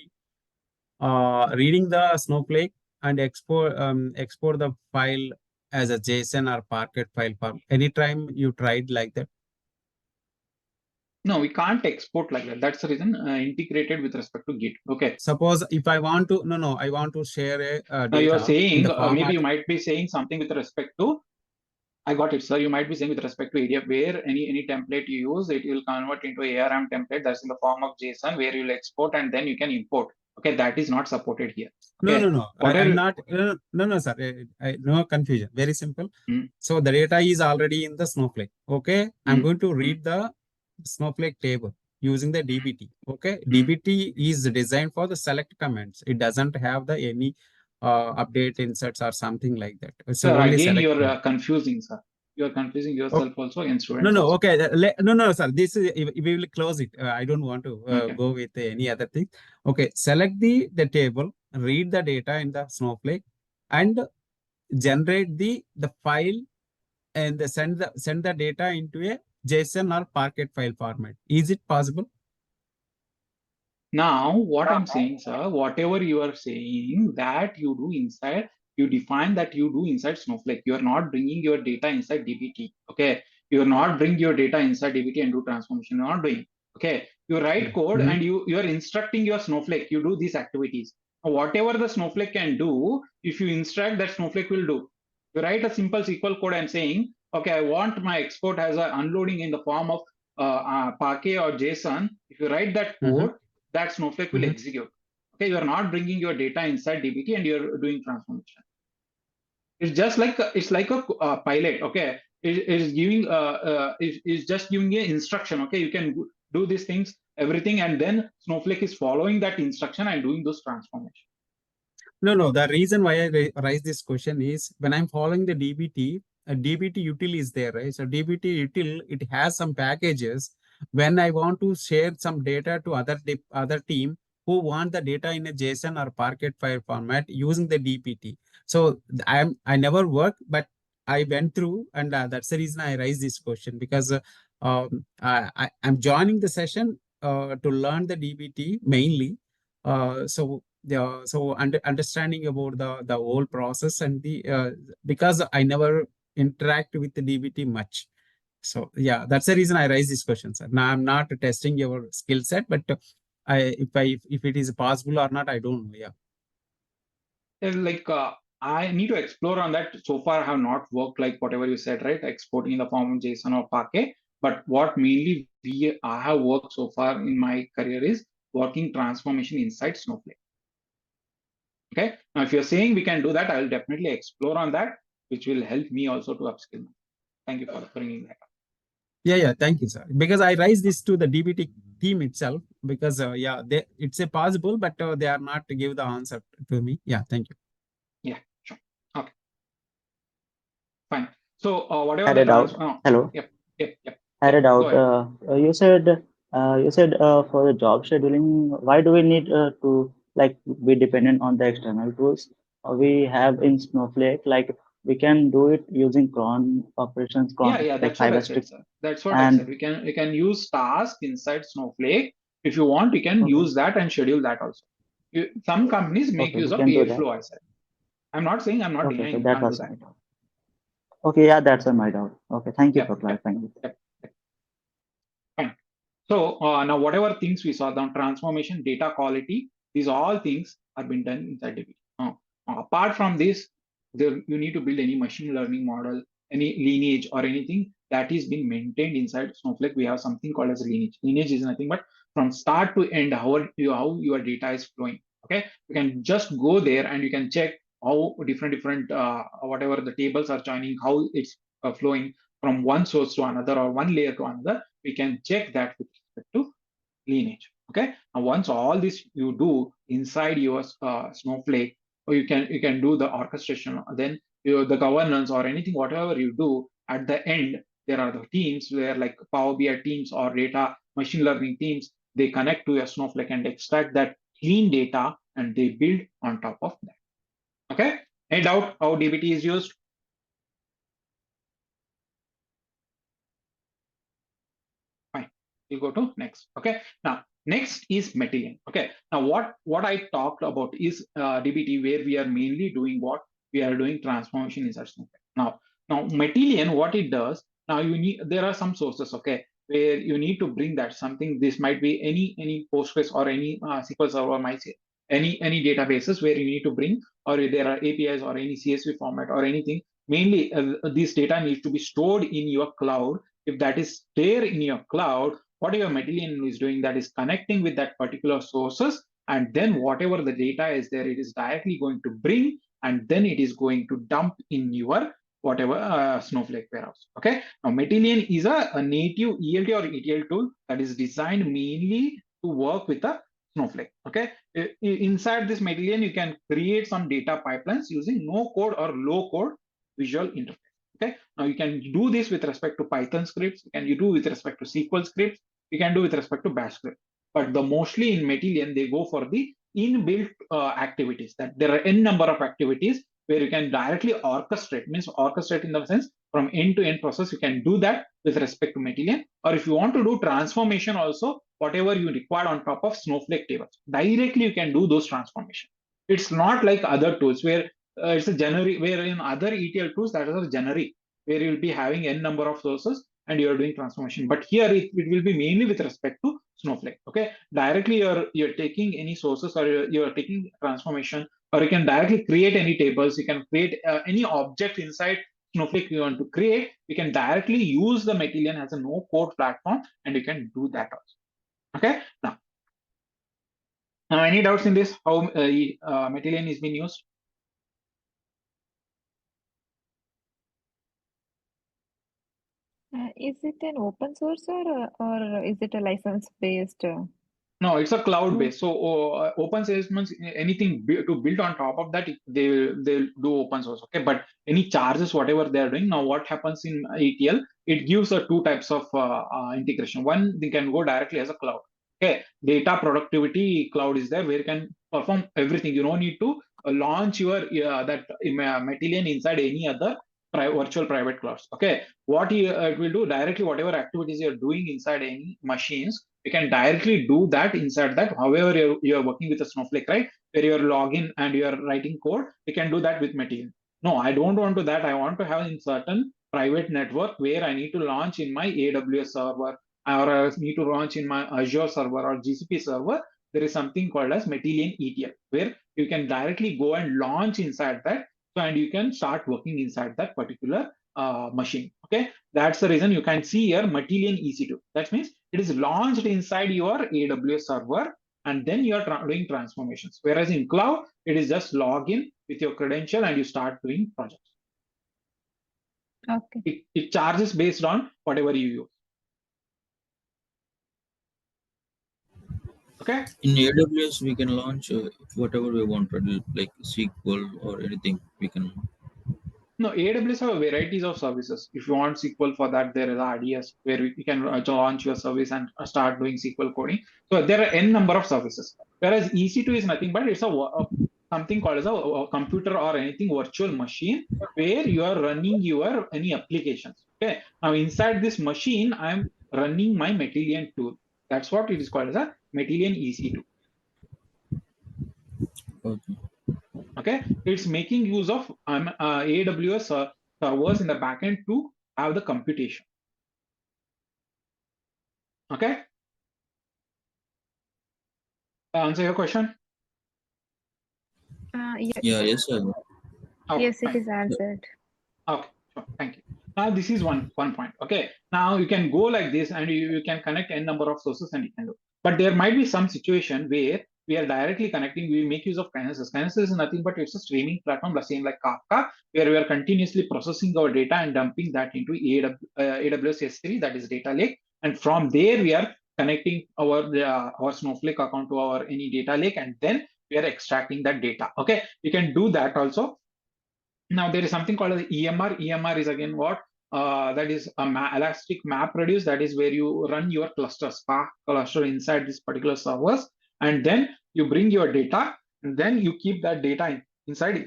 reading the Snowflake and export the file as a JSON or Parquet file form. Anytime you tried like that? No, we can't export like that. That's the reason integrated with respect to Git. Okay. Suppose if I want to, I want to share a data. Now you are saying maybe you format. might be saying something with respect to. I got it, sir. You might be saying with respect to ADF, where any template you use, it will convert into ARM template that's in the form of JSON, where you'll export and then you can import. Okay, that is not supported here. Okay. No. I'm not. No, sir. No confusion. Very simple. So the data is already in the Snowflake. Okay, I'm going to read the Snowflake table using the DBT. Okay, DBT is designed for the select comments. It doesn't have the any update inserts or something like that. So sir, only again, you're confusing, sir. You're confusing yourself also and students. No, also. okay. No, sir. This is we will close it. I don't want to go with any other thing. Okay, select the table, read the data in the Snowflake, and generate the file, and send the data into a JSON or Parquet file format. Is it possible? Now, what I'm saying, sir, whatever you are saying that you do inside, you define that you do inside Snowflake. You are not bringing your data inside DBT. Okay. You are not bringing your data inside DBT and do transformation. You're not doing. Okay. You write code and you are instructing your Snowflake. You do these activities. Now, whatever the Snowflake can do, if you instruct, that Snowflake will do. You write a simple SQL code and saying, okay, I want my export as a unloading in the form of Parquet or JSON. If you write that code, that Snowflake will execute. Okay, you are not bringing your data inside DBT and you're doing transformation. It's just like a pilot. Okay, it's giving it's just giving an instruction. Okay, you can do these things, everything, and then Snowflake is following that instruction and doing those transformations. No. The reason why I raise this question is when I'm following the DBT, a DBT util is there, right? So DBT util, it has some packages. When I want to share some data to other team who want the data in a JSON or Parquet file format using the DBT. So I never worked, but I went through, and that's the reason I raised this question, because I'm joining the session to learn the DBT mainly. So understanding about the whole process and the because I never interact with the DBT much. So yeah, that's the reason I raise this question, sir. Now I'm not testing your skill set, but if it is possible or not, I don't know. Yeah. I need to explore on that. So far, I have not worked like whatever you said, right? Exporting in the form of JSON or Parquet. But what mainly I have worked so far in my career is working transformation inside Snowflake. Okay. Now, if you're saying we can do that, I will definitely explore on that, which will help me also to upskill. Thank you for bringing that up. Yeah. Thank you, sir. Because I raised this to the DBT team itself, because it's a possible, but they are not to give the answer to me. Yeah. Thank you. Yeah. Sure. Okay. Fine. So whatever. I had a doubt. Hello. Yep. I had a doubt. You said for the job scheduling, why do we need to be dependent on the external tools we have in Snowflake? Like we can do it using cron operations. Yeah. That's what I said, sir. That's what I said. We can use tasks inside Snowflake. If you want, you can use that and schedule that also. Some companies make use of Airflow. I said. I'm not saying I'm not denying. So that was my doubt. Okay, yeah, that's my doubt. Okay, thank you for clarifying. Fine. So now whatever things we saw, the transformation, data quality, these all things are being done inside DBT. Apart from this, you need to build any machine learning model, any lineage or anything that is being maintained inside Snowflake. We have something called as lineage. Lineage is nothing but from start to end how your data is flowing. Okay, you can just go there and you can check how different whatever the tables are joining, how it's flowing from one source to another or one layer to another. We can check that with respect to lineage. Okay, and once all this you do inside your Snowflake, or you can do the orchestration, then the governance or anything, whatever you do at the end, there are the teams where like Power BI teams or data machine learning teams, they connect to your Snowflake and extract that clean data and they build on top of that. Okay, any doubt how DBT is used? Fine, we'll go to next. Okay, now next is Medallion. Okay, now what I talked about is DBT, where we are mainly doing what we are doing transformation inside Snowflake. Now Medallion, what it does, now you need, there are some sources, okay, where you need to bring that something. This might be any Postgres or any SQL Server, might say any databases where you need to bring, or there are APIs or any CSV format or anything. Mainly, this data needs to be stored in your cloud. If that is there in your cloud, what your Medallion is doing, that is connecting with that particular sources, and then whatever the data is there, it is directly going to bring, and then it is going to dump in your whatever Snowflake warehouse. Okay, now Medallion is a native ELT or ETL tool that is designed mainly to work with a Snowflake. Okay, inside this Medallion, you can create some data pipelines using no code or low code visual interface. Okay, now you can do this with respect to Python scripts, you do with respect to SQL scripts, you can do with respect to Bash script. But the mostly in Medallion, they go for the inbuilt activities, that there are n number of activities where you can directly orchestrate, means orchestrate in the sense from end to end process. You can do that with respect to Medallion, or if you want to do transformation also, whatever you require on top of Snowflake tables, directly you can do those transformation. It's not like other tools where it's a generic, where in other ETL tools that are generic, where you'll be having n number of sources and you're doing transformation. But here it will be mainly with respect to Snowflake. Okay, directly you're taking any sources, or you're taking transformation, or you can directly create any tables. You can create any object inside Snowflake you want to create. You can directly use the Medallion as a no code platform, and you can do that also. Okay, now any doubts in this, how Medallion is being used? Is it an open source or is it a license based? No, it's a cloud based. So open source means anything to build on top of that, they'll do open source. Okay, but any charges, whatever they are doing now, what happens in ETL, it gives two types of integration. One, they can go directly as a cloud. Okay, data productivity cloud is there where you can perform everything. You don't need to launch your that Medallion inside any other virtual private clouds. Okay, what it will do directly, whatever activities you're doing inside any machines, you can directly do that inside that. However, you're working with a Snowflake, right, where you're logging and you're writing code, you can do that with Medallion. No, I don't want to that. I want to have in certain private network where I need to launch in my AWS server, or I need to launch in my Azure server or GCP server. There is something called as Medallion ETL, where you can directly go and launch inside that. So, and you can start working inside that particular machine. Okay, that's the reason you can see here Medallion EC2. That means it is launched inside your AWS server, and then you are doing transformations. Whereas in cloud, it is just log in with your credential and you start doing projects. Okay. It charges based on whatever you use. Okay. In AWS, we can launch whatever we want, like SQL or anything. We can. No, AWS have varieties of services. If you want SQL, for that, there is RDS where you can launch your service and start doing SQL coding. So there are n number of services. Whereas EC2 is nothing but it's a something called as a computer or anything virtual machine where you are running your any applications. Okay. Now inside this machine, I'm running my Medallion tool. That's what it is called as a Medallion EC2. Okay. Okay, it's making use of AWS servers in the backend to have the computation. Okay, Answer your question? Yes, sir. Okay, Yes, it fine. is answered. Okay, sure. Thank you. Now this is one point. Okay. Now you can go like this and you can connect n number of sources and you can do. But there might be some situation where we are directly connecting, we make use of Kinesis. Kinesis is nothing but it's a streaming platform, the same like Kafka, where we are continuously processing our data and dumping that into AWS S3, that is data lake. And from there, we are connecting our Snowflake account to our any data lake, and then we are extracting that data. Okay, you can do that also. Now there is something called as EMR. EMR is again what? That is a elastic map reduce. That is where you run your cluster, Spark cluster inside this particular servers, and then you bring your data, and then you keep that data inside.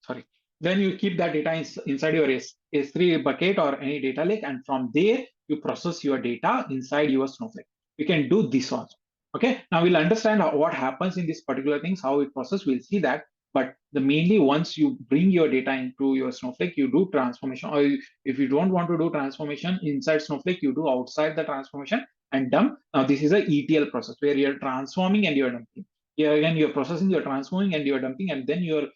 Sorry. Then you keep that data inside your S3 bucket or any data lake, and from there you process your data inside your Snowflake. We can do this also. Okay. Now we'll understand what happens in this particular things, how it process. We'll see that. But the mainly once you bring your data into your Snowflake, you do transformation. Or if you don't want to do transformation inside Snowflake, you do outside the transformation and dump. Now this is a ETL process where you're transforming and you're dumping. Here again, you're processing, you're transforming, and you're dumping, and then you're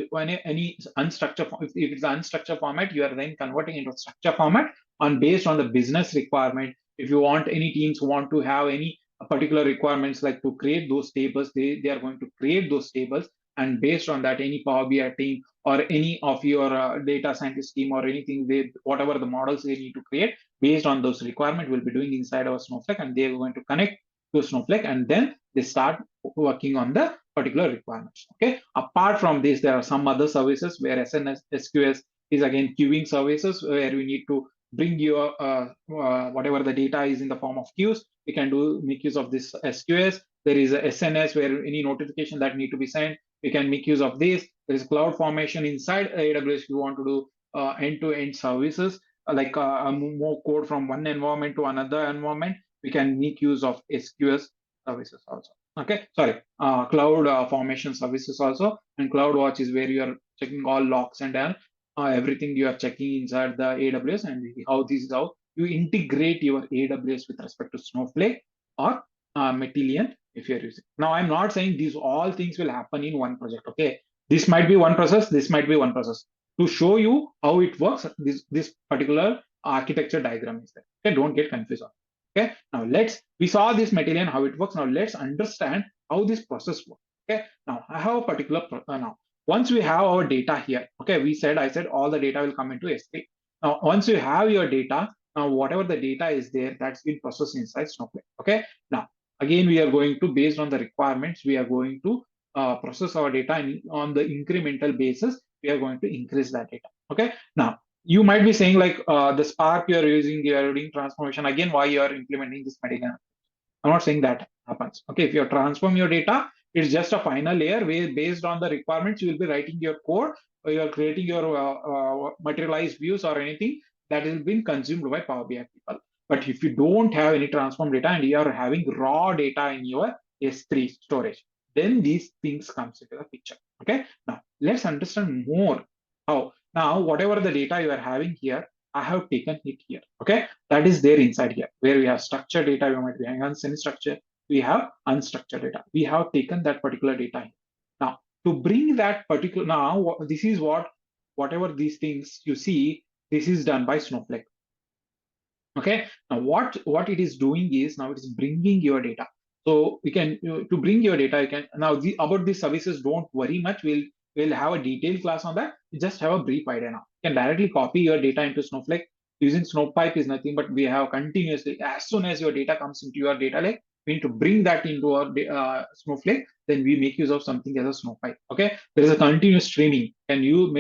when any unstructured, if it's unstructured format, you are then converting into a structured format on based on the business requirement. If you want any teams who want to have any particular requirements like to create those tables, they are going to create those tables, and based on that, any Power BI team or any of your data scientist team or anything, whatever the models they need to create based on those requirements will be doing inside our Snowflake, and they're going to connect to Snowflake, and then they start working on the particular requirements. Okay. Apart from this, there are some other services where SNS SQS is again queuing services where we need to bring your whatever the data is in the form of queues. We can make use of this SQS. There is a SNS where any notification that need to be sent, we can make use of this. There is cloud formation inside AWS. If you want to do end-to-end services like more code from one environment to another environment, we can make use of SQS services also. Okay, sorry, cloud formation services also, and CloudWatch is where you are checking all logs and everything you are checking inside the AWS, and how this is how you integrate your AWS with respect to Snowflake or Matillion if you're using. Now, I'm not saying these all things will happen in one project. Okay, this might be one process, this might be one process. To show you how it works, this particular architecture diagram is there. Okay, don't get confused on. Okay, now we saw this Matillion, how it works. Now let's understand how this process works. Okay, now I have a particular, now once we have our data here, okay, I said all the data will come into S3. Now, once you have your data, now whatever the data is there, that's been processed inside Snowflake. Okay, now again, we are going to, based on the requirements, we are going to process our data on the incremental basis. We are going to increase that data. Okay, now you might be saying like the Spark you are doing transformation again, why you are implementing this Medallion. I'm not saying that happens. Okay, if you transform your data, it's just a final layer where based on the requirements, you will be writing your code or you are creating your materialized views or anything that has been consumed by Power BI people. But if you don't have any transform data and you are having raw data in your S3 storage, then these things comes into the picture. Okay, now let's understand more how. Now, whatever the data you are having here, I have taken it here. Okay, that is there inside here where we have structured data. We might be having semi-structured. We have unstructured data. We have taken that particular data here. Now, to bring that particular, now this is whatever these things you see, this is done by Snowflake. Okay, now what it is doing is now it is bringing your data. So we can to bring your data, you can now about these services, don't worry much. We'll have a detailed class on that. You just have a brief idea now. You can directly copy your data into Snowflake. Using Snowpipe is nothing but we have continuously, as soon as your data comes into your data lake, we need to bring that into our Snowflake. Then we make use of something as a Snowpipe. Okay, there is a continuous streaming, and you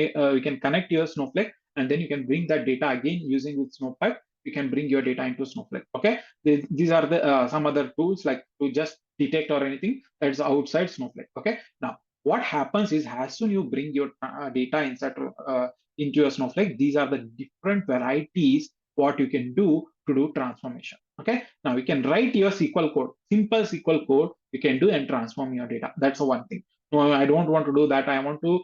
can connect your Snowflake, and then you can bring that data again using with Snowpipe. You can bring your data into Snowflake. Okay, these are the some other tools like to just detect or anything that's outside Snowflake. Okay, now what happens is as soon you bring your data inside into your Snowflake, these are the different varieties what you can do to do transformation. Okay, now you can write your SQL code, simple SQL code you can do and transform your data. That's the one thing. No, I don't want to do that. I want to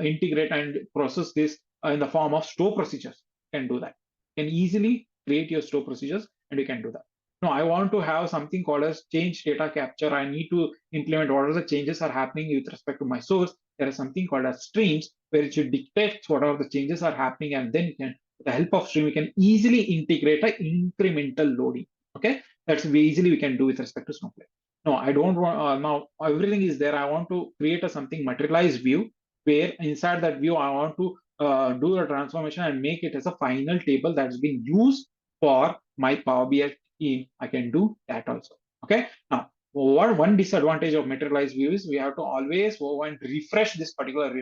integrate and process this in the form of store procedures. You can do that. You can easily create your store procedures and you can do that. No, I want to have something called as change data capture. I need to implement what are the changes are happening with respect to my source. There is something called as streams where it should dictate what are the changes are happening, and then you can, with the help of stream, we can easily integrate a incremental loading. Okay, that's easily we can do with respect to Snowflake. No, I don't want now everything is there. I want to create a something materialized view where inside that view I want to do a transformation and make it as a final table that's being used for my Power BI team. I can do that also. Okay. Now, one disadvantage of materialized view is we have to always go and refresh this particular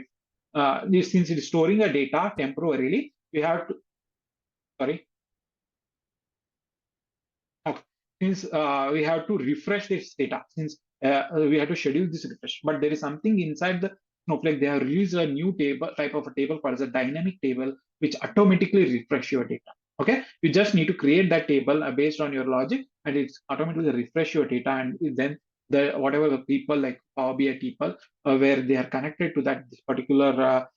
since it is storing a data temporarily. We have to okay. Since we have to refresh this data, since we have to schedule this refresh, but there is something inside the Snowflake. They have released a new table type of a table called as a dynamic table, which automatically refresh your data. Okay, you just need to create that table based on your logic, and it's automatically refresh your data, and then the whatever the people like Power BI people where they are connected to that particular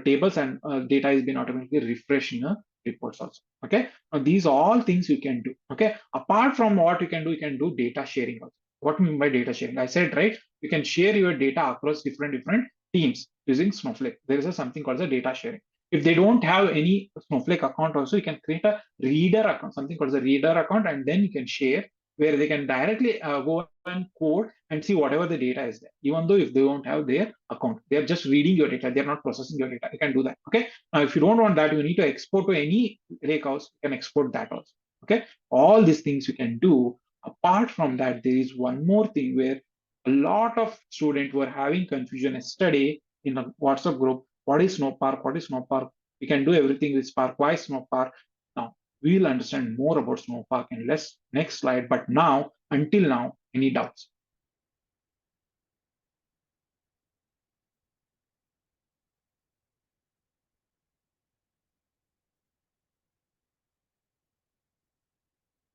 tables, and data is being automatically refreshed in a reports also. Okay, now these all things you can do. Okay, apart from what you can do data sharing also. What do you mean by data sharing? I said, right, you can share your data across different teams using Snowflake. There is something called the data sharing. If they don't have any Snowflake account also, you can create a reader account, something called the reader account, and then you can share where they can directly go and code and see whatever the data is there. Even though if they don't have their account, they are just reading your data, they're not processing your data. You can do that. Okay. Now, if you don't want that, you need to export to any Lakehouse. You can export that also. Okay. All these things you can do. Apart from that, there is one more thing where a lot of students were having confusion yesterday in a WhatsApp group. What is Snowpark? What is Snowpark? We can do everything with Spark. Why Snowpark? Now, we'll understand more about Snowpark in next slide. But now, until now, any doubts?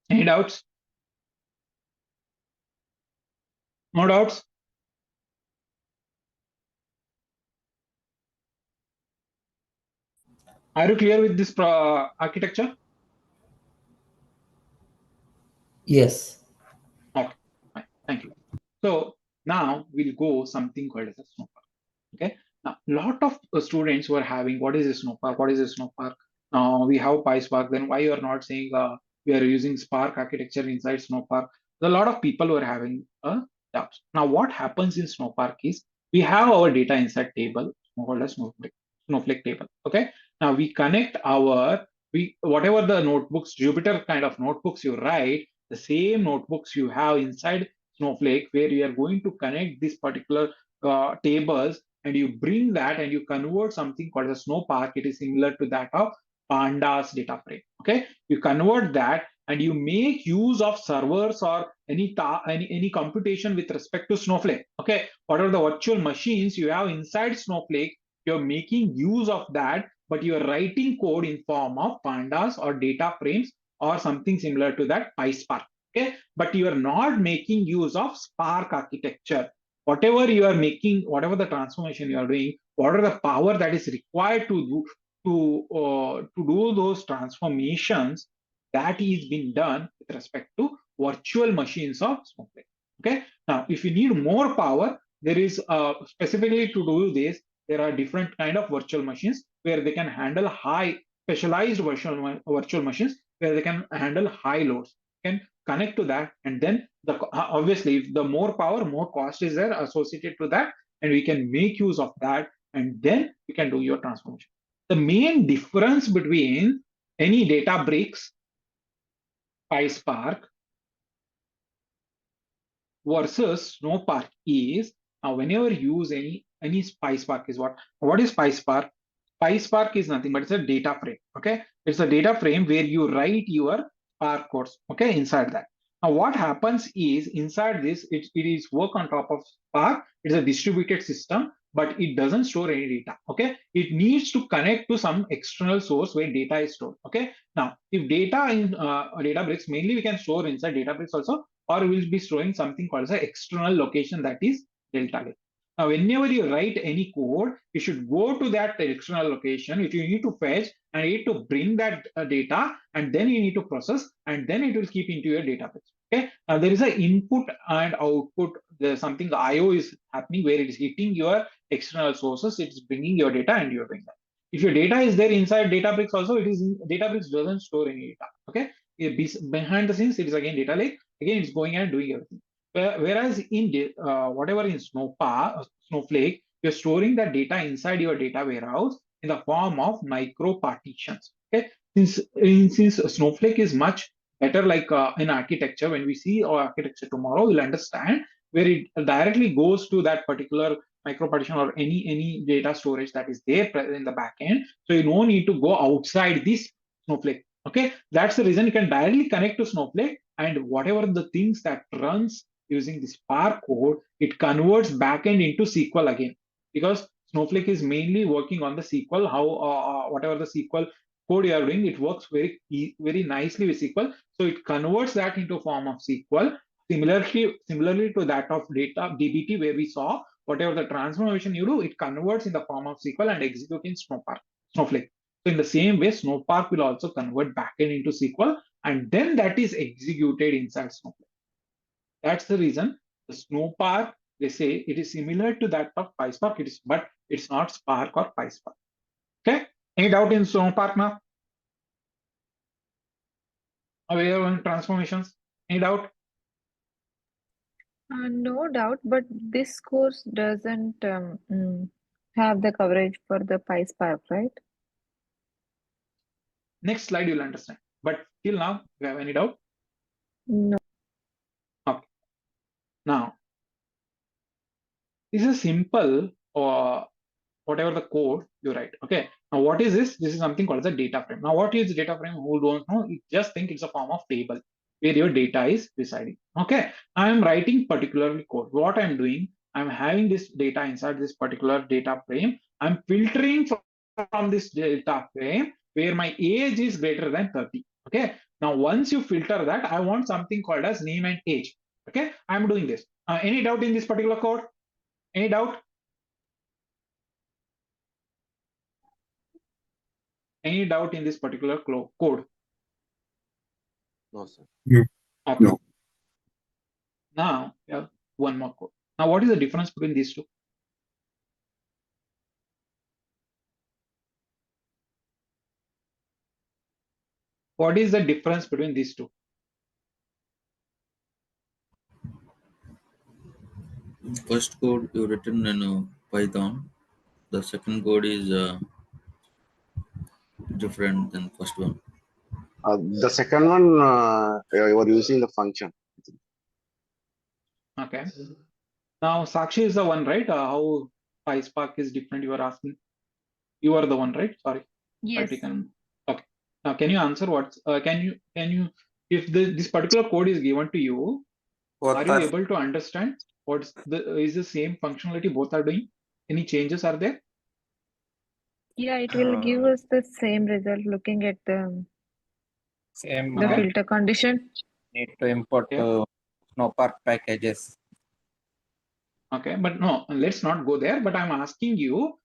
Any doubts? No doubts? Are you clear with this architecture? Yes. Okay, fine. Thank you. So now we'll go something called as a Snowpark. Okay. Now, a lot of students were having, what is a Snowpark? What is a Snowpark? We have PySpark. Then why you are not saying we are using Spark architecture inside Snowpark? A lot of people were having doubts. Now, what happens in Snowpark is we have our data inside table called as Snowflake table. Okay. Now we connect whatever the notebooks, Jupyter kind of notebooks you write, the same notebooks you have inside Snowflake, where you are going to connect this particular tables, and you bring that and you convert something called a Snowpark. It is similar to that of Pandas data frame. Okay, you convert that and you make use of servers or any computation with respect to Snowflake. Okay, what are the virtual machines you have inside Snowflake? You're making use of that, but you are writing code in form of Pandas or data frames or something similar to that PySpark. Okay, but you are not making use of Spark architecture. Whatever you are making, whatever the transformation you are doing, what are the power that is required to do those transformations, that is being done with respect to virtual machines of Snowflake. Okay. Now, if you need more power, there is specifically to do this, there are different kind of virtual machines where they can handle high specialized virtual machines where they can handle high loads. You can connect to that, and then obviously if the more power, more cost is there associated to that, and we can make use of that, and then you can do your transformation. The main difference between any Databricks, PySpark versus Snowpark is now whenever you use any PySpark is what is PySpark? PySpark is nothing but it's a data frame. Okay, it's a data frame where you write your Spark codes. Okay, inside that. Now what happens is inside this it is work on top of Spark. It's a distributed system, but it doesn't store any data. Okay, it needs to connect to some external source where data is stored. Okay, now if data in Databricks, mainly we can store inside Databricks also, or we'll be storing something called as an external location, that is Delta Lake. Now, whenever you write any code, you should go to that external location. If you need to fetch and you need to bring that data, and then you need to process, and then it will keep into your database. Okay. Now there is an input and output. There's something the I/O is happening where it is hitting your external sources. It's bringing your data and you're doing that. If your data is there inside Databricks, also it is Databricks doesn't store any data. Okay. Behind the scenes, it is again data lake. Again, it's going and doing everything. Whereas in whatever in Snowflake, you're storing that data inside your data warehouse in the form of micro partitions. Okay, since Snowflake is much better like in architecture, when we see our architecture tomorrow, we'll understand where it directly goes to that particular micro partition or any data storage that is there in the backend. So you no need to go outside this Snowflake. Okay, that's the reason you can directly connect to Snowflake, and whatever the things that runs using the Spark code, it converts backend into SQL again, because Snowflake is mainly working on the SQL. How whatever the SQL code you are doing, it works very nicely with SQL. So it converts that into form of SQL. Similarly to that of data DBT, where we saw whatever the transformation you do, it converts in the form of SQL and execute in Snowflake. So in the same way, Snowpark will also convert backend into SQL, and then that is executed inside Snowflake. That's the reason the Snowpark, they say it is similar to that of PySpark, but it's not Spark or PySpark. Okay, any doubt in Snowpark now? Aware on transformations? Any doubt? No doubt, but this course doesn't have the coverage for the PySpark, right? Next slide you'll understand. But till now, you have any doubt? No. Okay. Now, this is simple or whatever the code you write. Okay. Now, what is this? This is something called as a data frame. Now, what is data frame? Who don't know? You just think it's a form of table where your data is residing. Okay. I am writing particularly code. What I'm doing, I'm having this data inside this particular data frame. I'm filtering from this data frame where my age is greater than 30. Okay. Now, once you filter that, I want something called as name and age. Okay. I'm doing this. Any doubt in this particular code? Any doubt? Any doubt in this particular code? No, sir. Okay. No. Now, yeah, one more code. Now, what is the difference between these two? What is the difference between these two? First code you written in Python. The second code is different than first one. The second one, you are using the function. Okay. Now, Sakshi is the one, right? How PySpark is different, you are asking. You are the one, right? Sorry. Yes. Okay. Now, can you answer what? Can you, if this particular code is given to you, are you able to understand what's is the same functionality both are doing? Any changes are there? Yeah, it will give us the same result looking at the filter condition. Need to import Snowpark packages. Okay, but no, let's not go there. But I'm asking you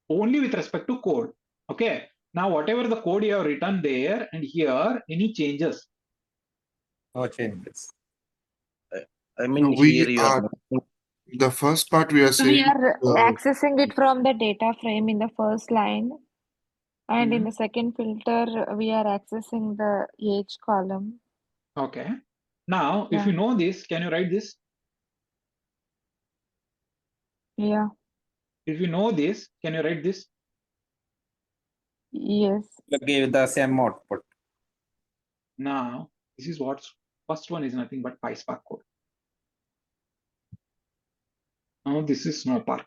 only with respect to code. Okay. Now, whatever the code you have written there and here, any changes? No changes. I mean, here you are. The first part we are saying. We are accessing it from the data frame in the first line. And in the second filter, we are accessing the age column. Okay. Now, if you know this, can you write this? Yeah. If you know this, can you write this? Yes. Give the same output. Now, this is what's first one is nothing but PySpark code. Now, this is Snowpark.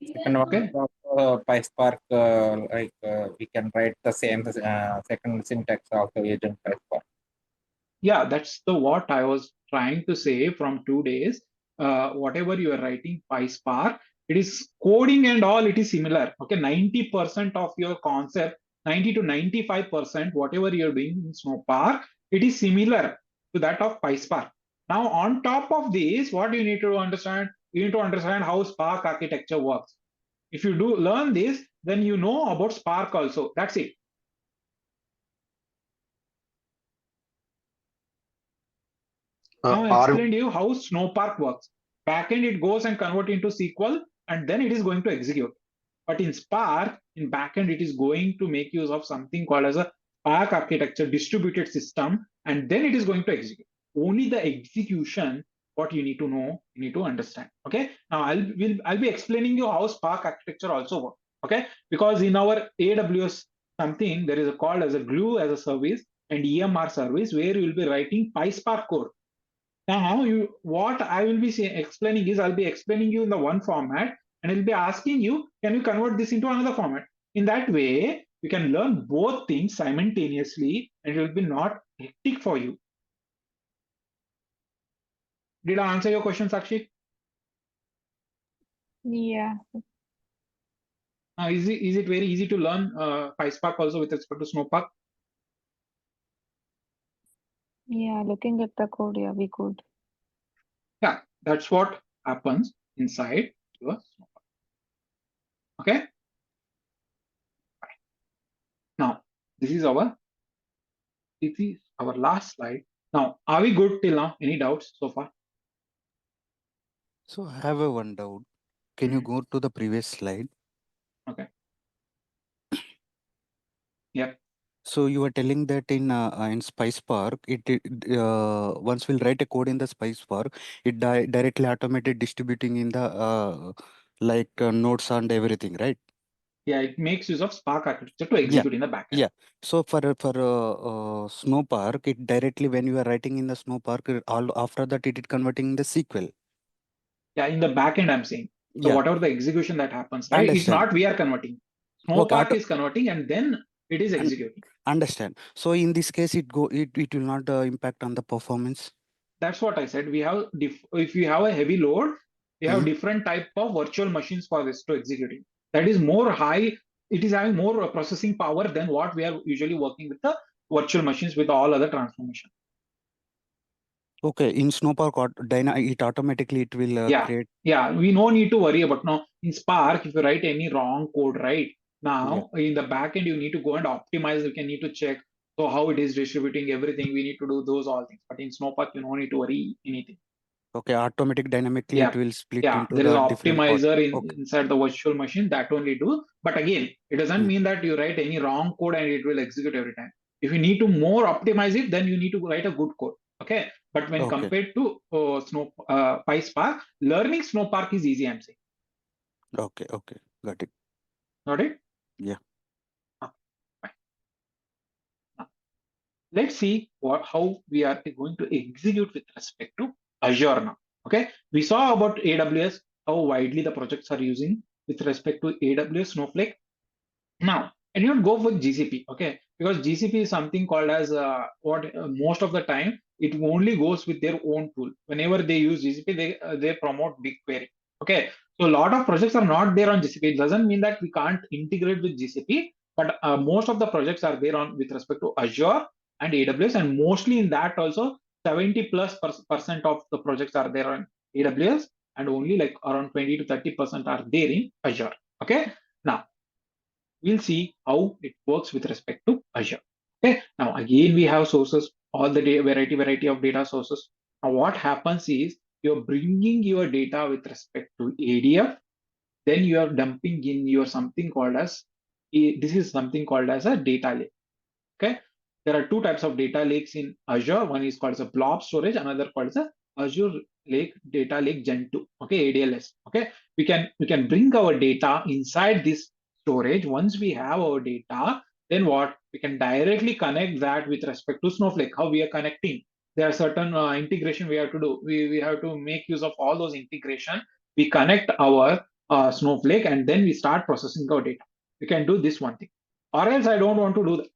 Second one, PySpark, we can write the same second syntax of the agent PySpark. Yeah, that's the what I was trying to say from 2 days. Whatever you are writing PySpark, it is coding and all, it is similar. Okay, 90% of your concept, 90 to 95%, whatever you're doing in Snowpark, it is similar to that of PySpark. Now, on top of this, what you need to understand? You need to understand how Spark architecture works. If you do learn this, then you know about Spark also. That's it. Now I explained you how Snowpark works. Backend, it goes and convert into SQL, and then it is going to execute. But in Spark, in backend, it is going to make use of something called as a Spark architecture distributed system, and then it is going to execute. Only the execution, what you need to know, you need to understand. Okay. Now I'll be explaining you how Spark architecture also works. Okay, because in our AWS something there is a called as a glue as a service and EMR service where you will be writing PySpark code. Now, what I will be explaining is I'll be explaining you in the one format, and I'll be asking you, can you convert this into another format? In that way, you can learn both things simultaneously, and it will be not hectic for you. Did I answer your question, Sakshi? Yeah. Is it very easy to learn PySpark also with respect to Snowpark? Yeah, looking at the code, yeah, we could. Yeah, that's what happens inside your Snowpark. Okay. Now, this is our last slide. Now, are we good till now? Any doubts so far? So I have one doubt. Can you go to the previous slide? Okay. Yep. So you were telling that in PySpark, once we'll write a code in the PySpark, it directly automated distributing in the nodes and everything, right? Yeah, it makes use of Spark architecture to execute in the backend. Yeah. So for Snowpark, it directly when you are writing in the Snowpark, all after that it is converting the SQL. Yeah, in the backend, I'm saying. So whatever the execution that happens, right? It's not we are converting. Snowpark is converting, and then it is executing. Understand. So in this case, it will not impact on the performance. That's what I said. We have if we have a heavy load, we have different type of virtual machines for this to executing. That is more high. It is having more processing power than what we are usually working with the virtual machines with all other transformation. Okay, in Snowpark, it automatically it will create. Yeah, we no need to worry about now. In Spark, if you write any wrong code, right now in the backend, you need to go and optimize. You can need to check so how it is distributing everything. We need to do those all things. But in Snowpark, you don't need to worry anything. Okay, automatic dynamically it will split into there is the an different optimizer inside the virtual machine that only do. But again, it doesn't mean that you write any wrong code and it will execute every time. If you need to more optimize it, then you need to write a good code. Okay, but when compared to PySpark, learning Snowpark is easy. I'm saying. Okay, got it. Got it? Yeah. Okay, fine. Now, let's see how we are going to execute with respect to Azure now. Okay, we saw about AWS, how widely the projects are using with respect to AWS Snowflake. Now, and you don't go for GCP, okay, because GCP is something called as most of the time it only goes with their own tool. Whenever they use GCP, they promote BigQuery. Okay, so a lot of projects are not there on GCP. It doesn't mean that we can't integrate with GCP, but most of the projects are there on with respect to Azure and AWS, and mostly in that also 70+% of the projects are there on AWS, and only like around 20 to 30% are there in Azure. Okay, now we'll see how it works with respect to Azure. Okay, now again we have sources, all the variety of data sources. Now what happens is you're bringing your data with respect to ADF, then you are dumping in your something called as this is something called as a data lake. Okay, there are two types of data lakes in Azure. One is called as a blob storage, another called as a Azure Lake Data Lake Gen 2. Okay, ADLS. Okay, we can bring our data inside this storage. Once we have our data, then what we can directly connect that with respect to Snowflake. How we are connecting? There are certain integration we have to do. We have to make use of all those integration. We connect our Snowflake and then we start processing our data. We can do this one thing, or else I don't want to do that.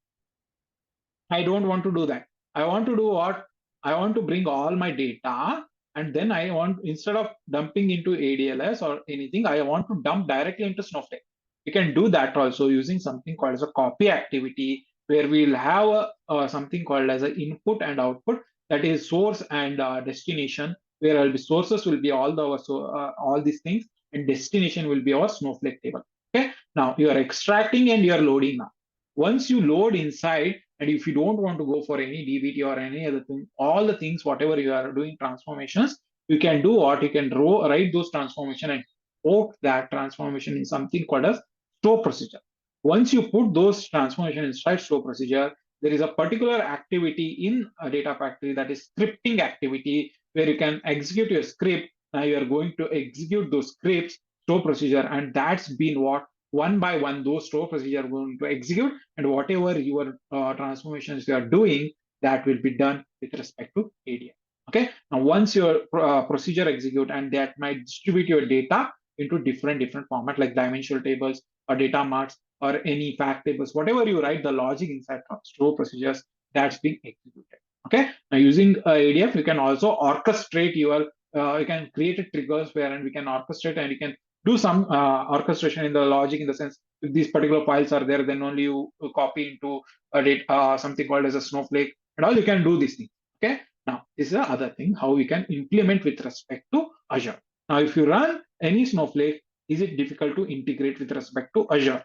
I don't want to do that. I want to do what? I want to bring all my data, and then I want, instead of dumping into ADLS or anything, I want to dump directly into Snowflake. You can do that also using something called as a copy activity, where we'll have something called as an input and output. that is source and destination, where sources will be all these things, and destination will be our Snowflake table. Okay, now you are extracting and you are loading now. Once you load inside, and if you don't want to go for any DBT or any other thing, all the things, whatever you are doing transformations, you can do what you can write those transformation and put that transformation in something called as store procedure. Once you put those transformation inside store procedure, there is a particular activity in a data factory, that is scripting activity, where you can execute your script. Now you are going to execute those scripts, store procedure, and that's been what one by one those store procedure are going to execute, and whatever your transformations you are doing, that will be done with respect to ADF. Okay, now once your procedure execute, and that might distribute your data into different format like dimensional tables or data marts or any fact tables, whatever you write the logic inside store procedures, that's being executed. Okay, now using ADF, you can also orchestrate your you can create a triggers where, and we can orchestrate, and you can do some orchestration in the logic, in the sense if these particular files are there, then only you copy into a data, something called as a Snowflake, and all you can do these things. Okay, now this is the other thing, how we can implement with respect to Azure. Now if you run any Snowflake, is it difficult to integrate with respect to Azure?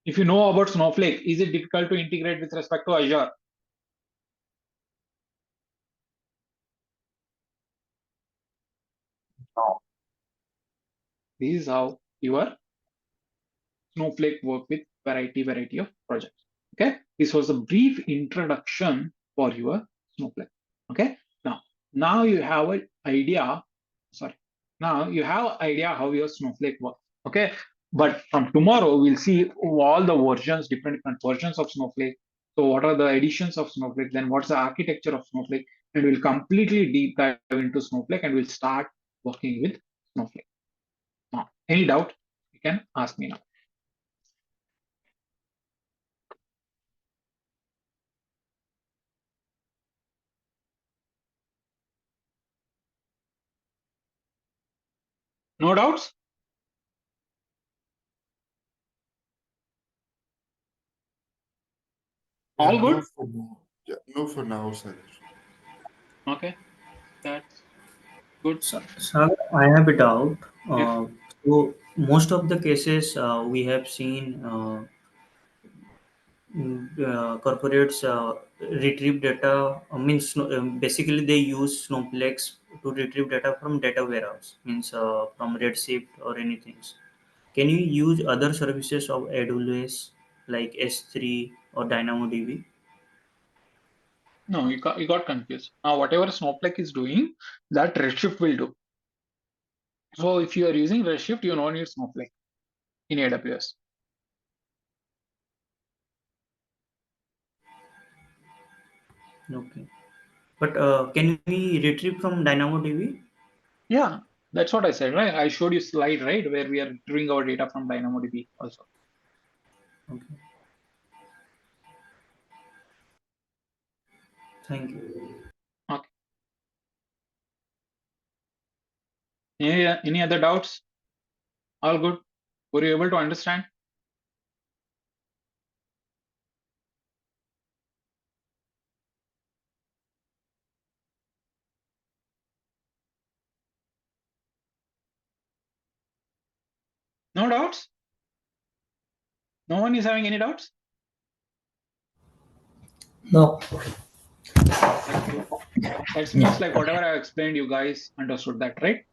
If you know about Snowflake, is it difficult to integrate with respect to Azure? No. This is how your Snowflake work with variety of projects. Okay, this was a brief introduction for your Snowflake. Okay, now you have an idea. Sorry, now you have idea how your Snowflake works. Okay, but from tomorrow we'll see all the versions, different versions of Snowflake. So what are the additions of Snowflake? Then what's the architecture of Snowflake? And we'll completely deep dive into Snowflake, and we'll start working with Snowflake. Now, any doubt, you can ask me now. No doubts? All Yeah, good? no for now. Yeah, no for now, sir. Okay, that's good. Sir, I have a doubt. Yes. So most of the cases we have seen corporates retrieve data. Means basically they use Snowflakes to retrieve data from data warehouse. Means from Redshift or anything. Can you use other services of AWS like S3 or DynamoDB? No, you got confused. Now, whatever Snowflake is doing, that Redshift will do. So if you are using Redshift, you don't need Snowflake in AWS. Okay. But can we retrieve from DynamoDB? Yeah, that's what I said, right? I showed you slide, right, where we are retrieving our data from DynamoDB also. Okay. Thank you. Okay. Any other doubts? All good? Were you able to understand? No doubts? No one is having any doubts? No. That means like whatever I explained, you guys understood that, right?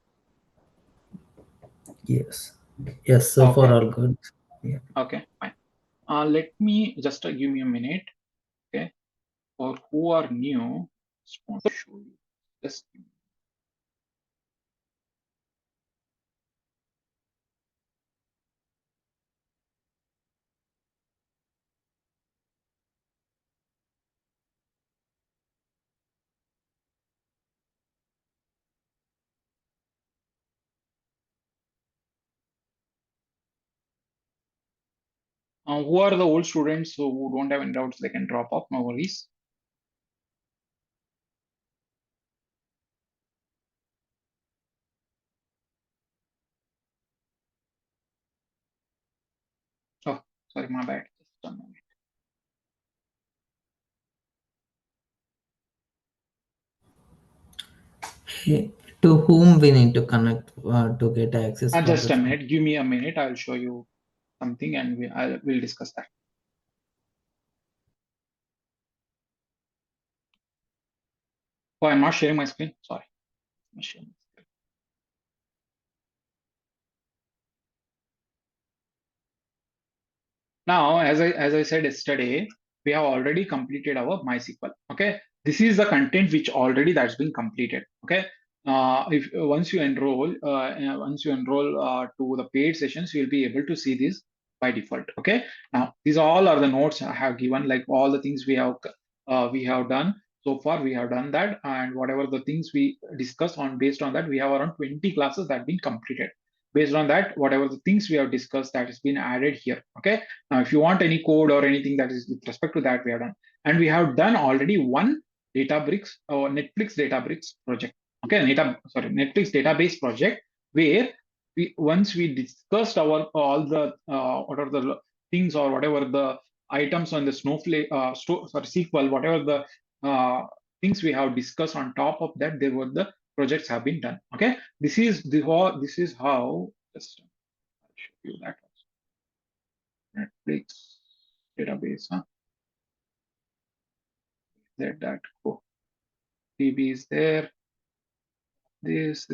Yes. Yes, so far all good. Yeah. Okay, fine. Let me just give me a minute. Okay, for who are new, just want to show you. Just who are the old students who don't have any doubts, they can drop off, no worries. Oh, sorry, my bad. Just a moment. Okay. To whom we need to connect to get access? Just a minute. Give me a minute. I'll show you something and we'll discuss that. Oh, I'm not sharing my screen. Sorry. I'm sharing. Now, as I said yesterday, we have already completed our MySQL. Okay, this is the content which already that's been completed. Okay, if once you enroll to the paid sessions, you'll be able to see this by default. Okay, now these all are the notes I have given, like all the things we have done so far. We have done that, and whatever the things we discussed on based on that, we have around 20 classes that have been completed. Based on that, whatever the things we have discussed, that has been added here. Okay. Now, if you want any code or anything that is with respect to that, we have done. And we have done already one Databricks or Netflix Databricks project. Okay, Netflix database project, where once we discussed all the what are the things or whatever the items on the Snowflake SQL, whatever the things we have discussed on top of that, there were the projects have been done. Okay, this is how. Just I'll show you that. Netflix database, that go. DB is there. This.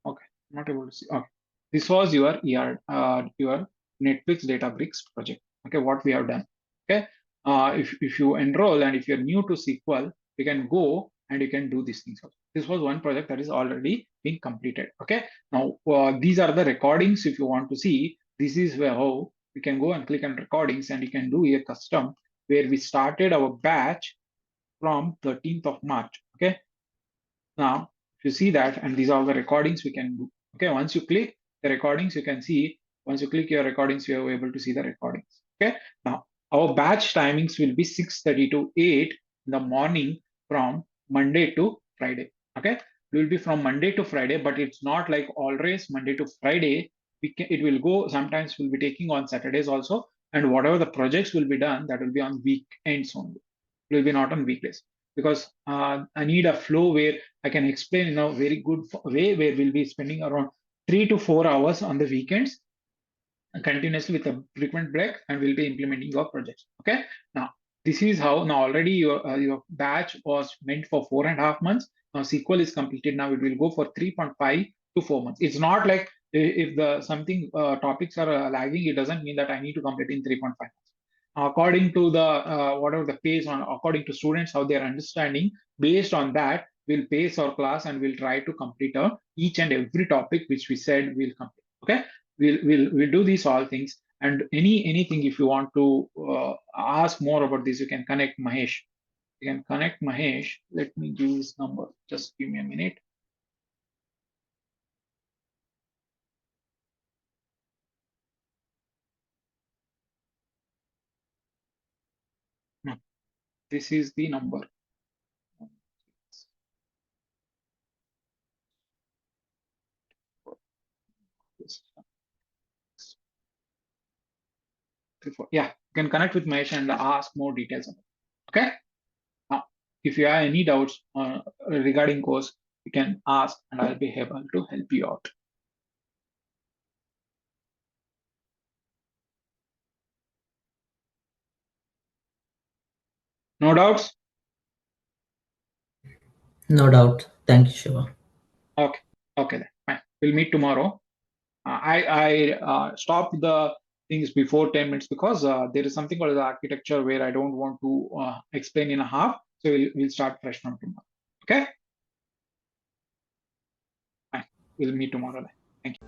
Okay, not able to see. Okay, this was your your Netflix Databricks project. Okay, what we have done. Okay, if you enroll and if you're new to SQL, you can go and you can do these things. This was one project that is already being completed. Okay, now these are the recordings. If you want to see, this is where how you can go and click on recordings and you can do a custom where we started our batch from 13th of March. Okay, now if you see that, and these are the recordings we can do. Okay, once you click the recordings, you can see. Once you click your recordings, you are able to see the recordings. Okay, now our batch timings will be 6:30 to 8 in the morning from Monday to Friday. Okay, it will be from Monday to Friday, but it's not like always Monday to Friday. It will go, sometimes we'll be taking on Saturdays also, and whatever the projects will be done, that will be on weekends only. It will be not on weekdays, because I need a flow where I can explain in a very good way, where we'll be spending around 3 to 4 hours on the weekends continuously with a frequent break, and we'll be implementing your projects. Okay, now this is how. Now already your batch was meant for 4.5 months. Now SQL is completed. Now it will go for 3.5 to 4 months. It's not like if the something topics are lagging, it doesn't mean that I need to complete in 3.5 months. According to the whatever the pace on, according to students how they're understanding, based on that we'll pace our class and we'll try to complete each and every topic which we said we'll complete. Okay, we'll do these all things, and anything if you want to ask more about this, you can connect Mahesh. You can connect Mahesh. Let me give his number. Just give me a minute. No, this is the number. Yeah, you can connect with Mahesh and ask more details about it. Okay. Now, if you have any doubts regarding course, you can ask and I'll be able to help you out. No doubts? No doubt. Thank you, Shiva. Okay. Okay then. Fine. We'll meet tomorrow. I stopped the things before 10 minutes because there is something called the architecture where I don't want to explain in a half. So we'll start fresh from tomorrow. Okay. Fine. We'll meet tomorrow then. Thank you.